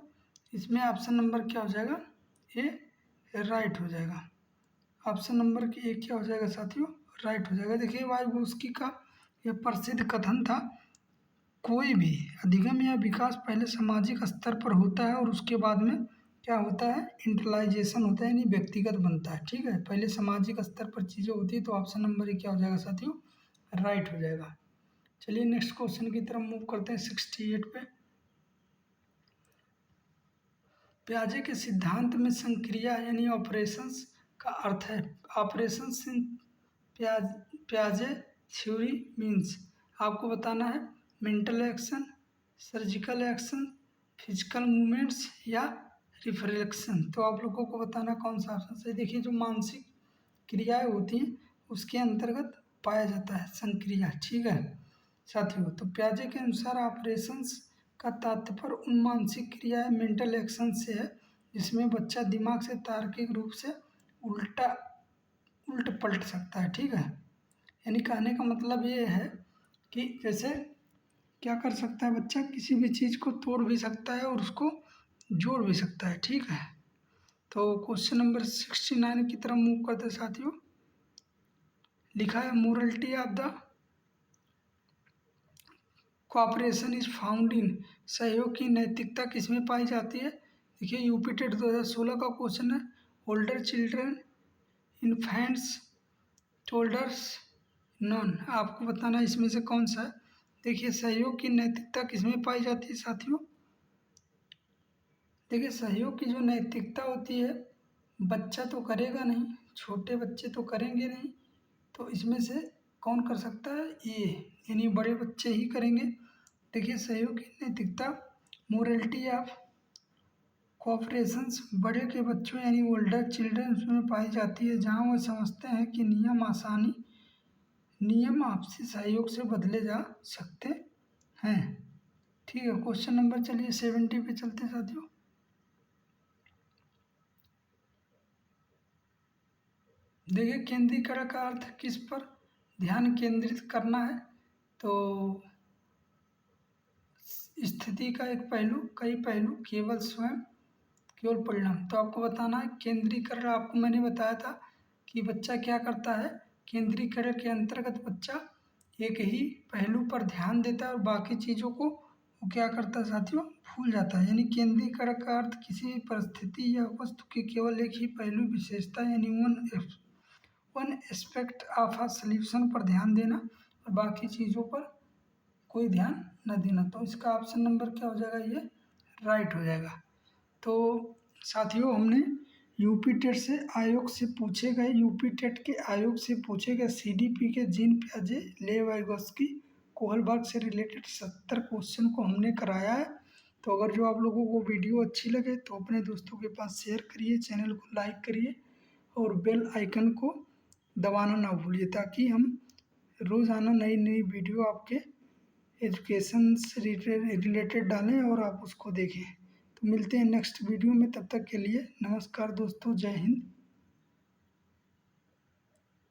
इसमें ऑप्शन नंबर क्या हो जाएगा, ए राइट हो जाएगा। ऑप्शन नंबर की एक क्या हो जाएगा साथियों, राइट हो जाएगा। देखिए, वाइगोस्की का यह प्रसिद्ध कथन था कोई भी अधिगम या विकास पहले सामाजिक स्तर पर होता है और उसके बाद में क्या होता है, इंटरलाइजेशन होता है, यानी व्यक्तिगत बनता है। ठीक है, पहले सामाजिक स्तर पर चीज़ें होती है, तो ऑप्शन नंबर ए क्या हो जाएगा साथियों, राइट हो जाएगा। चलिए नेक्स्ट क्वेश्चन की तरफ मूव करते हैं 68 पे। प्याजे के सिद्धांत में संक्रिया यानी ऑपरेशंस का अर्थ है। ऑपरेशंस इन प्याज प्याजे थ्योरी मीन्स, आपको बताना है mental action, surgical action, physical movements या रिफ्लेक्शन। तो आप लोगों को बताना कौन सा ऑप्शन सही। देखिए जो मानसिक क्रियाएं होती हैं उसके अंतर्गत पाया जाता है संक्रिया। ठीक है साथियों, तो प्याजे के अनुसार ऑपरेशंस का तात्पर्य उन मानसिक क्रियाएं मेंटल एक्शन से है जिसमें बच्चा दिमाग से तार्किक रूप से उल्टा उल्ट पलट सकता है। ठीक है, यानी कहने का मतलब ये है कि जैसे क्या कर सकता है बच्चा, किसी भी चीज़ को तोड़ भी सकता है और उसको जोड़ भी सकता है। ठीक है, तो क्वेश्चन नंबर 69 की तरफ मूव करते साथियों। लिखा है morality of the cooperation is found in, सहयोग की नैतिकता किसमें पाई जाती है। देखिए यूपी टेट 2016 का क्वेश्चन है। Older children, infants, toddlers, none. आपको बताना है इसमें से कौन सा है। देखिए सहयोग की नैतिकता किसमें पाई जाती है साथियों। देखिए सहयोग की जो नैतिकता होती है, बच्चा तो करेगा नहीं, छोटे बच्चे तो करेंगे नहीं, तो इसमें से कौन कर सकता है, ये यानी बड़े बच्चे ही करेंगे। देखिए सहयोग की नैतिकता मोरलिटी ऑफ कोऑपरेशंस बड़े के बच्चों यानी ओल्डर चिल्ड्रन में पाई जाती है, जहाँ वह समझते हैं कि नियम आपसी सहयोग से बदले जा सकते हैं। ठीक है, क्वेश्चन नंबर चलिए 70 पे चलते साथियों। देखिए केंद्रीकरण का अर्थ किस पर ध्यान केंद्रित करना है। तो स्थिति का एक पहलू, कई पहलू, केवल स्वयं, केवल परिणाम। तो आपको बताना है केंद्रीकरण। आपको मैंने बताया था कि बच्चा क्या करता है, केंद्रीकरण के अंतर्गत बच्चा एक ही पहलू पर ध्यान देता है और बाकी चीज़ों को वो क्या करता है साथियों, भूल जाता है। यानी केंद्रीकरण का अर्थ किसी भी परिस्थिति या वस्तु के केवल एक ही पहलू, विशेषता यानी one aspect of a solution पर ध्यान देना और बाकी चीज़ों पर कोई ध्यान न देना। तो इसका ऑप्शन नंबर क्या हो जाएगा, ये राइट हो जाएगा। तो साथियों हमने यूपी टेट से आयोग से पूछे गए, यूपी टेट के आयोग से पूछे गए सीडीपी के जीन प्याजे लेवाइगोस्की कोहलबर्ग से रिलेटेड 70 क्वेश्चन को हमने कराया है। तो अगर जो आप लोगों को वीडियो अच्छी लगे तो अपने दोस्तों के पास शेयर करिए, चैनल को लाइक करिए और बेल आइकन को दबाना ना भूलिए, ताकि हम रोज़ाना नई नई वीडियो आपके एजुकेशन से रिलेटेड डालें और आप उसको देखें। तो मिलते हैं नेक्स्ट वीडियो में, तब तक के लिए नमस्कार दोस्तों, जय हिंद।